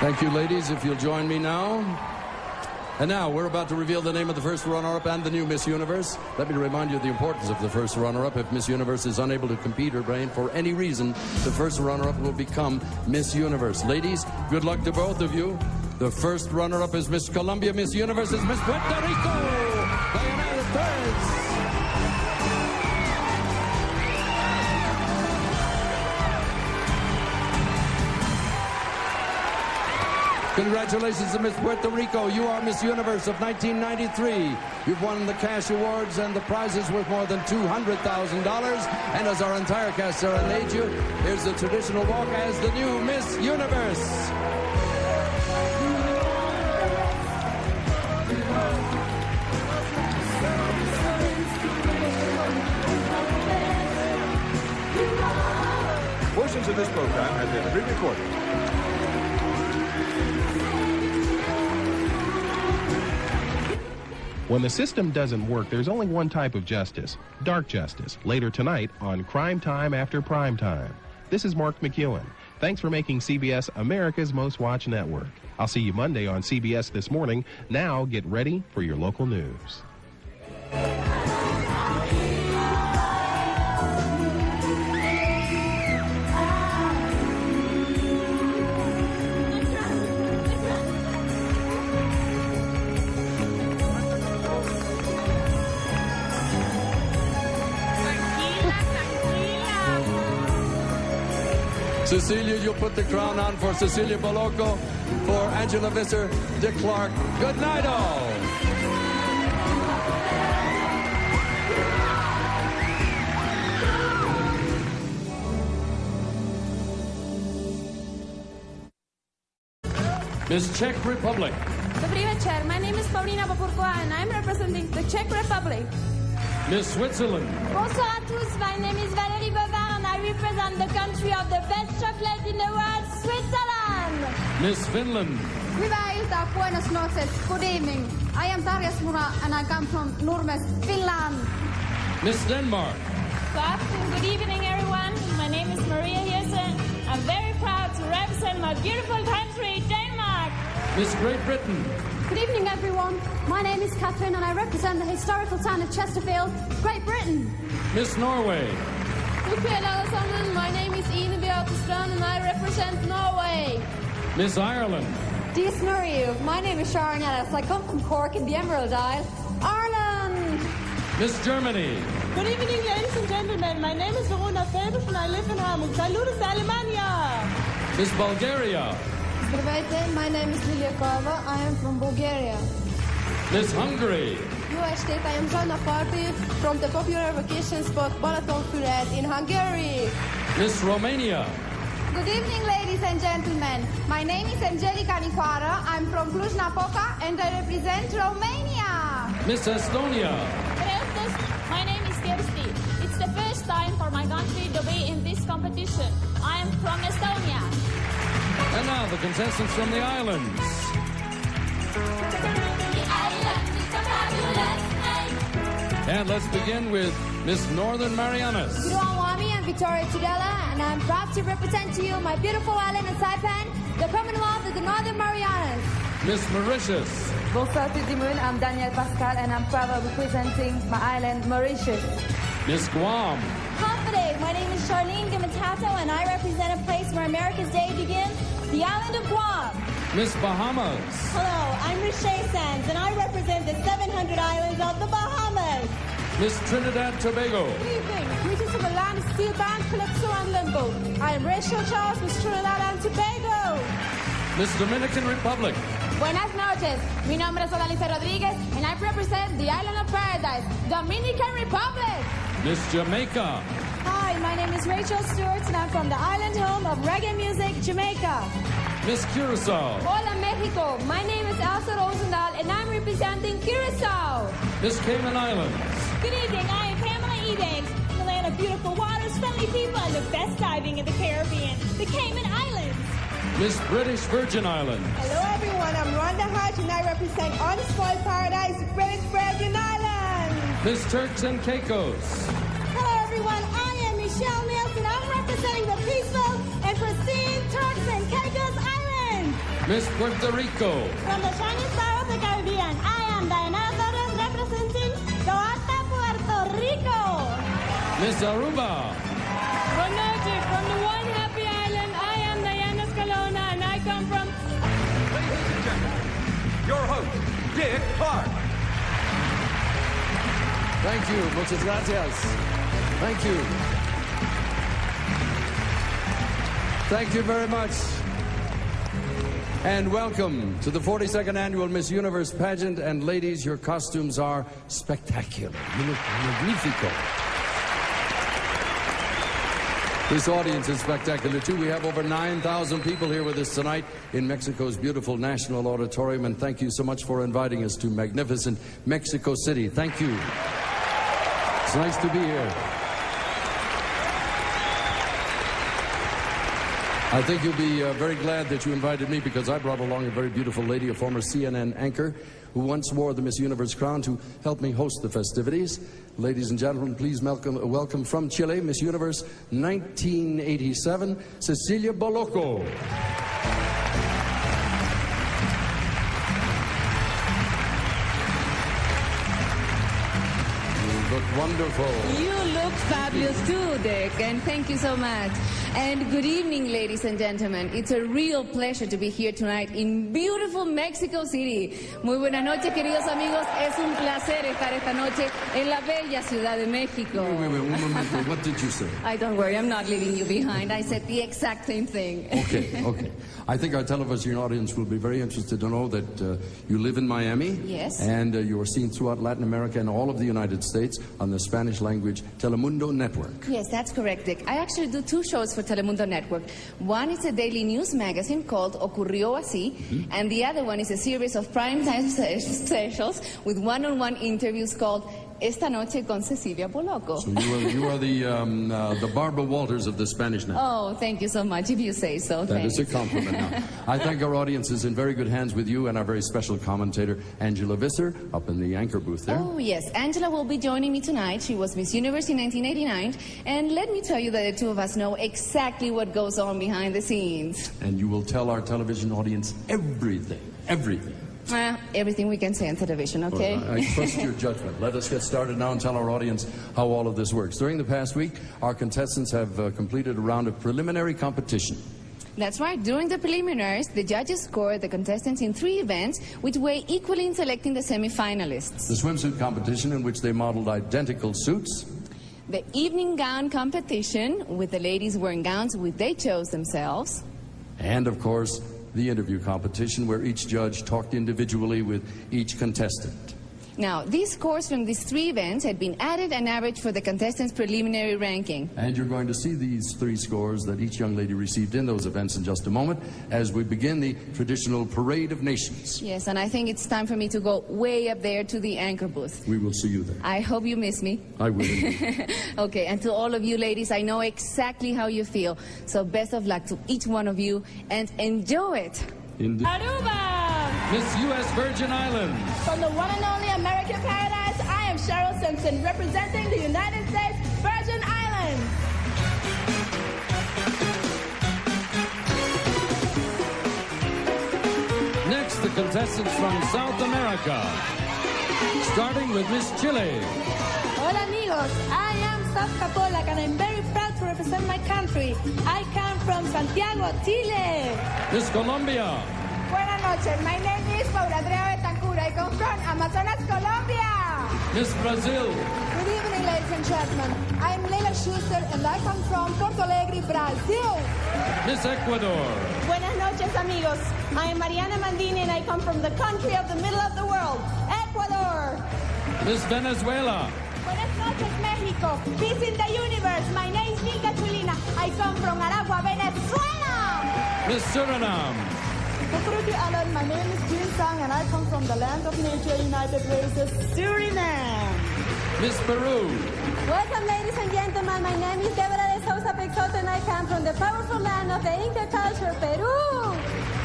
Thank you, ladies. If you'll join me now. And now, we're about to reveal the name of the first runner-up and the new Miss Universe. Let me remind you of the importance of the first runner-up. If Miss Universe is unable to compete or reign for any reason, the first runner-up will become Miss Universe. Ladies, good luck to both of you. The first runner-up is Miss Colombia. Miss Universe is Miss Puerto Rico, Dayanara Torres. Congratulations to Miss Puerto Rico. You are Miss Universe of 1993. You've won the cash awards and the prizes worth more than $200,000. And as our entire cast serenade you, here's the traditional walk as the new Miss Universe. Portions of this program have been pre-recorded. When the system doesn't work, there's only one type of justice, dark justice, later tonight on Crime Time After Prime Time. This is Mark McEwen. Thanks for making CBS America's Most Watched Network. I'll see you Monday on CBS This Morning. Now get ready for your local news. Cecilia, you'll put the crown on for Cecilia Boloco, for Angela Visser, Dick Clark. Good night, all. Miss Czech Republic. Dobrý večer, my name is Paulina Popurková and I'm representing the Czech Republic. Miss Switzerland. Bonsoir à tous, my name is Valérie Bovard and I represent the country of the best chocolate in the world, Switzerland. Miss Finland. Hyvää iltaa, buenas noches, good evening. I am Tarja Smura and I come from Nurmes, Finland. Miss Denmark. Good evening, everyone. My name is Maria Hirsen. I'm very proud to represent my beautiful country, Denmark. Miss Great Britain. Good evening, everyone. My name is Catherine and I represent the historical town of Chesterfield, Great Britain. Miss Norway. My name is Ine Beate Strand and I represent Norway. Miss Ireland. Dear Snorri, my name is Sharon Ellis. I come from Cork in the Emerald Isle. Ireland. Miss Germany. Good evening, ladies and gentlemen. My name is Verona Felbisch and I live in Hamburg. Saludos to Alemania. Miss Bulgaria. Здравейте, my name is Lilia Kova. I am from Bulgaria. Miss Hungary. Jó estét, I am Zsanna Parti from the popular vacation spot Balatonfüred in Hungary. Miss Romania. Good evening, ladies and gentlemen. My name is Angelica Nicoara. I'm from Cluj-Napoca and I represent Romania. Miss Estonia. My name is Kirsti. It's the first time for my country to be in this competition. I am from Estonia. And now the contestants from the islands. And let's begin with Miss Northern Marianas. I'm Victoria Tudela, and I'm proud to represent to you my beautiful island of Saipan, the Commonwealth of the Northern Marianas. Miss Mauritius. Bonsoir tout le monde, I'm Danielle Pascal, and I'm proud of representing my island, Mauritius. Miss Guam. Confident, my name is Charlene Gamatato, and I represent a place where America's Day begins, the island of Guam. Miss Bahamas. Hello, I'm Riche Sands, and I represent the 700 islands of the Bahamas. Miss Trinidad Tobago. Good evening. Greetings from the land of steel band, calypso, and limbo. I am Rachel Charles, Miss Trinidad and Tobago. Miss Dominican Republic. Buenas noches. Mi nombre es Odalisa Rodriguez, and I represent the island of paradise, Dominican Republic. Miss Jamaica. Hi, my name is Rachel Stewart, and I'm from the island home of reggae music, Jamaica. Miss Curacao. Hola, Mexico. My name is Elsa Rosendahl, and I'm representing Curacao. Miss Cayman Islands. Good evening, I am Pamela Ebanks, from the land of beautiful waters, friendly people, and the best diving in the Caribbean, the Cayman Islands. Miss British Virgin Islands. Hello, everyone. I'm Rhonda Hodge, and I represent Unspoiled Paradise, British Virgin Islands. Miss Turks and Caicos. Hello, everyone. I am Michelle Nielsen. I'm representing the peaceful and pristine Turks and Caicos Islands. Miss Puerto Rico. From the shining star of the Caribbean, I am Dayanara Torres, representing Coata, Puerto Rico. Miss Aruba. Good night, from the one happy island, I am Diana Scalona, and I come from... Ladies and gentlemen, your host, Dick Clark. Thank you. Muchas gracias. Thank you. Thank you very much. And welcome to the 42nd Annual Miss Universe Pageant. And ladies, your costumes are spectacular. You look magnifico. This audience is spectacular, too. We have over 9,000 people here with us tonight in Mexico's beautiful National Auditorium. And thank you so much for inviting us to magnificent Mexico City. Thank you. It's nice to be here. I think you'll be very glad that you invited me, because I brought along a very beautiful lady, a former CNN anchor, who once wore the Miss Universe crown, to help me host the festivities. Ladies and gentlemen, please welcome from Chile, Miss Universe 1987, Cecilia Boloco. Wonderful. You look fabulous too, Dick, and thank you so much. And good evening, ladies and gentlemen. It's a real pleasure to be here tonight in beautiful Mexico City. Muy buenas noches, queridos amigos. Es un placer estar esta noche en la bella Ciudad de México. Wait, one moment. What did you say? Don't worry, I'm not leaving you behind. I said the exact same thing. Okay. I think our television audience will be very interested to know that you live in Miami. Yes. And you are seen throughout Latin America and all of the United States on the Spanish language Telemundo Network. Yes, that's correct, Dick. I actually do 2 shows for Telemundo Network. One is a daily news magazine called Ocurrió Así, and the other one is a series of primetime specials with one-on-one interviews called Esta Noche con Cecilia Boloco. So you are the Barbara Walters of the Spanish network. Oh, thank you so much, if you say so. That is a compliment. Now, I think our audience is in very good hands with you and our very special commentator, Angela Visser, up in the anchor booth there. Oh, yes. Angela will be joining me tonight. She was Miss Universe in 1989. And let me tell you that the two of us know exactly what goes on behind the scenes. And you will tell our television audience everything. Everything we can say on television, okay? Well, I trust your judgment. Let us get started now and tell our audience how all of this works. During the past week, our contestants have completed a round of preliminary competition. That's right. During the preliminaries, the judges scored the contestants in 3 events, which weigh equally in selecting the semi-finalists. The swimsuit competition, in which they modeled identical suits. The evening gown competition, with the ladies wearing gowns which they chose themselves. And, of course, the interview competition, where each judge talked individually with each contestant. Now, these scores from these 3 events had been added and averaged for the contestants' preliminary ranking. And you're going to see these 3 scores that each young lady received in those events in just a moment as we begin the traditional Parade of Nations. Yes, and I think it's time for me to go way up there to the anchor booth. We will see you there. I hope you miss me. I will. Okay, and to all of you ladies, I know exactly how you feel. So best of luck to each one of you, and enjoy it. Aruba! Miss U.S. Virgin Islands. From the one and only American Paradise, I am Cheryl Simpson, representing the United States Virgin Islands. Next, the contestants from South America. Starting with Miss Chile. Hola amigos, I am South Capola and I'm very proud to represent my country. I come from Santiago, Chile. Miss Colombia. Buenas noches, my name is Paula Andrea Betancur. I come from Amazonas, Colombia. Miss Brazil. Good evening, ladies and gentlemen. I'm Leila Schuster and I come from Porto Alegre, Brazil. Miss Ecuador. Buenas noches amigos, I am Mariana Mandini and I come from the country of the middle of the world, Ecuador. Miss Venezuela. Buenas noches, Mexico. Peace in the universe. My name is Milka Chulina. I come from Aragua, Venezuela. Miss Suriname. My name is Jun Sang and I come from the land of nature, United Races, Suriname. Miss Peru. Welcome, ladies and gentlemen. My name is Deborah de Sousa Pexoto and I come from the powerful land of the Inca culture, Peru.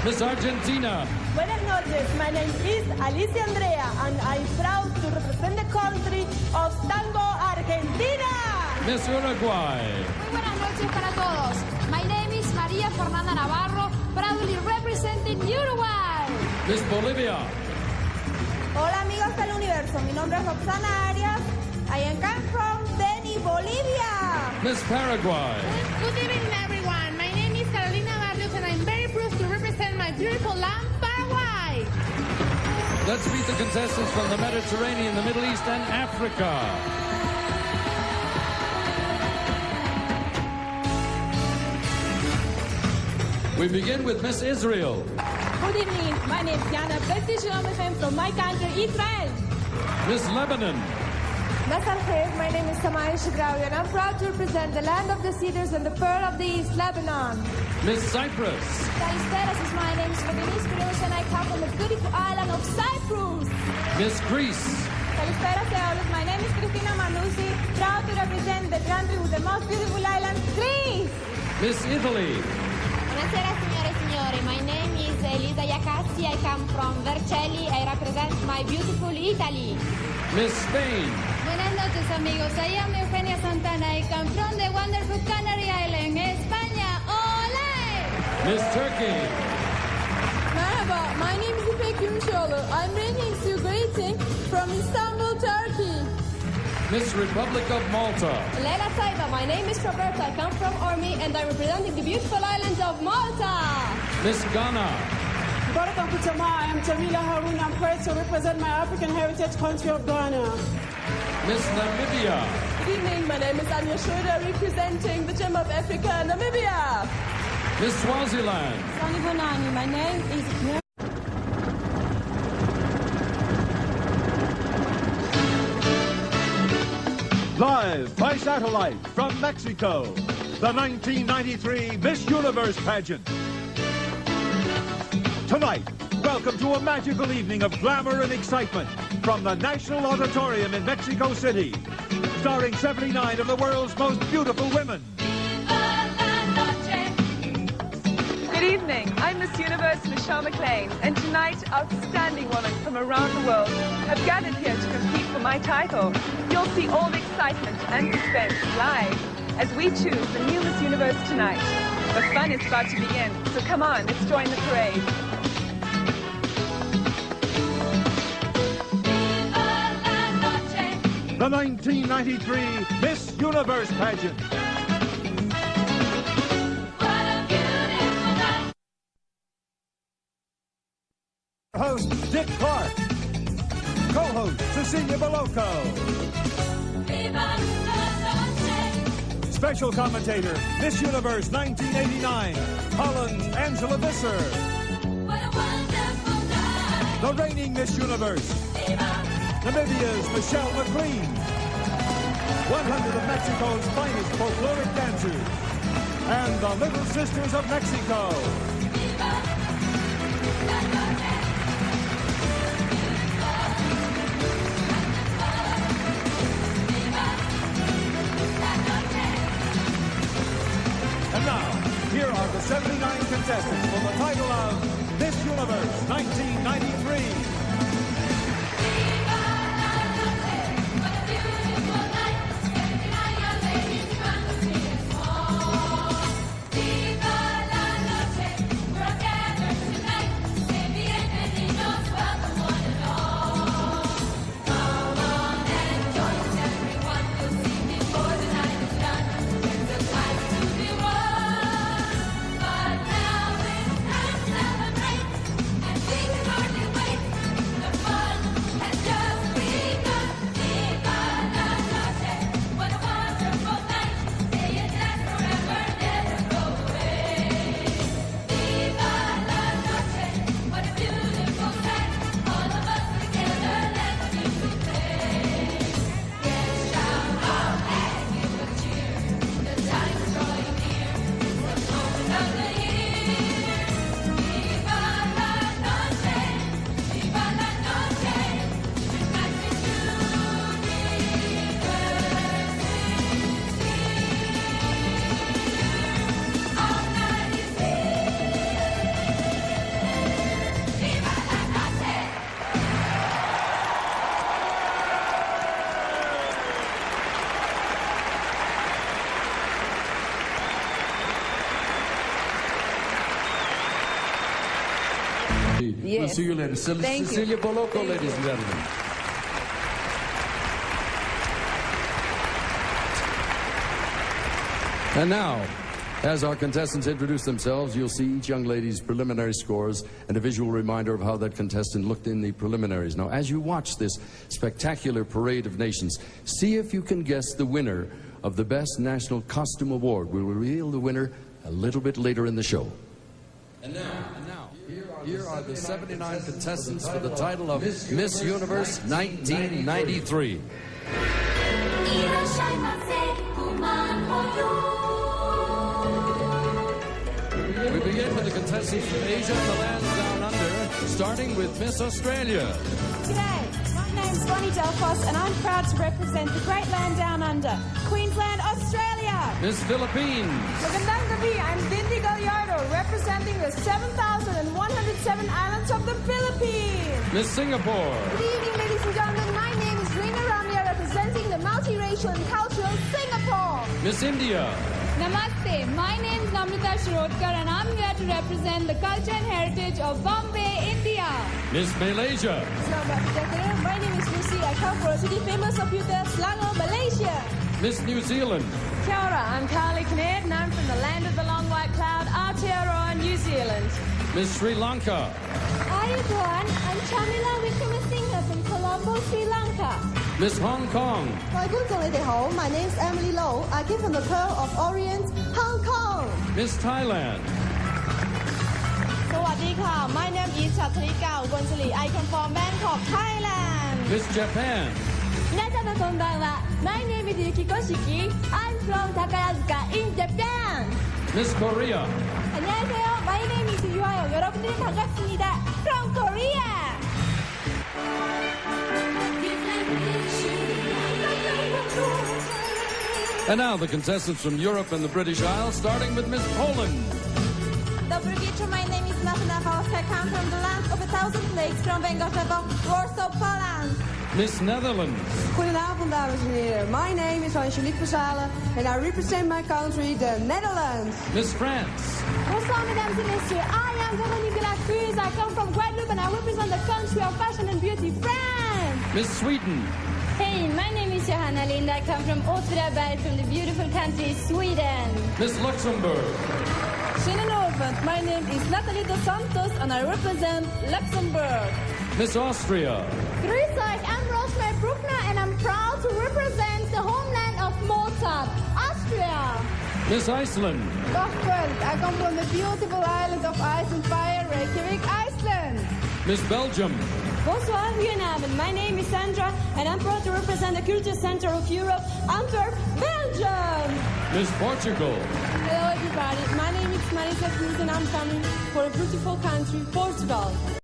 Miss Argentina. Buenas noches. My name is Alicia Andrea and I'm proud to represent the country of Tango, Argentina. Miss Uruguay. Muy buenas noches para todos. My name is María Fernanda Navarro, proudly representing Uruguay. Miss Bolivia. Hola amigos del universo, mi nombre es Roxana Arias. I come from Beni, Bolivia. Miss Paraguay. Good evening, everyone. My name is Carolina Barrios, and I'm very proud to represent my beautiful land, Paraguay. Let's meet the contestants from the Mediterranean, the Middle East, and Africa. We begin with Miss Israel. Good evening. My name is Yana Betty from my country, Israel. Miss Lebanon. My name is Samaya Shigrawi and I'm proud to represent the land of the cedars and the pearl of the East, Lebanon. Miss Cyprus. Kalisteras, my name is Feminis Cruz and I come from the beautiful island of Cyprus. Miss Greece. Kalisteras, Eolus. My name is Cristina Manusi, proud to represent the country with the most beautiful island, Greece. Miss Italy. Buonasera signore e signori, my name is Elisa Iacazzi, I come from Vercelli, I represent my beautiful Italy. Miss Spain. Buenas noches amigos, I am Eugenia Santana, I come from the wonderful Canary Island, España, ole! Miss Turkey. Merhaba, my name is İpek Gümüşoğlu. I'm bringing you greeting from Istanbul, Turkey. Miss Republic of Malta. Lena Saiba, my name is Roberta, I come from Ormi and I'm representing the beautiful island of Malta. Miss Ghana. I am Jamila Harun. I'm proud to represent my African heritage country of Ghana. Miss Namibia. Good evening, my name is Anya Schroeder, representing the Gem of Africa, Namibia. Miss Swaziland. Sani Bonani, my name is... Live by satellite from Mexico, the 1993 Miss Universe pageant. Tonight, welcome to a magical evening of glamour and excitement from the National Auditorium in Mexico City, starring 79 of the world's most beautiful women. Good evening, I'm Miss Universe Michelle McLean, and tonight outstanding women from around the world have gathered here to compete for my title. You'll see all the excitement and suspense live as we choose the new Miss Universe tonight. The fun is about to begin, so come on, let's join the parade. The 1993 Miss Universe pageant. What a beautiful Dick Clark. Co-host Cecilia Boloco. Special commentator, Miss Universe 1989, Holland Angela Visser. The reigning Miss Universe, Namibia's Michelle McLean. 100 of Mexico's finest folkloric dancers. And the Little Sisters of Mexico. And now, here are the 79 contestants for the title of Miss Universe 1993. Yes. We'll see you later. Cecilia Boloco, Thank ladies you. and gentlemen. And now, as our contestants introduce themselves, you'll see each young lady's preliminary scores and a visual reminder of how that contestant looked in the preliminaries. Now, as you watch this spectacular parade of nations, see if you can guess the winner of the Best National Costume Award. We'll reveal the winner a little bit later in the show. And now, here are the 79 contestants for the title of Miss Universe 1993. We begin with the contestants from Asia and the lands down under, starting with Miss Australia. G'day, my name's Bonnie Delphos and I'm proud to represent the great land down under, Queensland, Australia. Miss Philippines. Magandang gabi, I'm Bindi Gallardo, representing the 7,107 islands of the Philippines. Miss Singapore. Good evening, ladies and gentlemen. My name is Rina Ramya, representing the multiracial and cultural Singapore. Miss India. Namaste, my name is Namrata Shirodkar and I'm here to represent the culture and heritage of Bombay, India. Miss Malaysia. Selamat sejahtera, my name is Lucy. I come from a city famous of Selangor, Malaysia. Miss New Zealand. Kia ora, I'm Carly Kinnaird and I'm from the land of the long white cloud, Aotearoa, New Zealand. Miss Sri Lanka. Hi everyone, I'm Chamila Wickramasinghe from Colombo, Sri Lanka. Miss Hong Kong. 各位觀眾你哋好 My name is Emily Low. I came from the Pearl of Orient, Hong Kong. Miss Thailand. สวัสดีค่ะ My name is Chatrika Ugonjali. I come from Bangkok, Thailand. Miss Japan. 皆様こんばんは My name is Yukiko Shiki. I'm from Takarazuka in Japan. Miss Korea. 안녕하세요. My name is 유아요. 여러분들 반갑습니다. From Korea. And now the contestants from Europe and the British Isles, starting with Miss Poland. Dobry wieczór, my name is Martyna Wałowska. I come from the land of 1,000 lakes from Węgorzewo, Warsaw, Poland. Miss Netherlands. Goedenavond, dames en heren. My name is Angelique Verzalen and I represent my country, the Netherlands. Miss France. Bonsoir, mesdames et messieurs. I am Véronique de la Cruz. I come from Guadeloupe and I represent the country of fashion and beauty, France. Miss Sweden. Hey, my name is Johanna Lind. I come from Åtvidaberg from the beautiful country, Sweden. Miss Luxembourg. Schönen Abend. My name is Nathalie Dos Santos and I represent Luxembourg. Miss Austria. Grüß euch, I'm Rosemary Bruckner and I'm proud to represent the homeland of Mozart, Austria. Miss Iceland. Dag Puerto, I come from the beautiful island of Ice and Fire, Reykjavik, Iceland. Miss Belgium. Bonsoir, goedenavond. My name is Sandra and I'm proud to represent the Culture Center of Europe, Antwerp, Belgium. Miss Portugal. Hello everybody, my name is Marisa Cruz and I'm coming for a beautiful country, Portugal.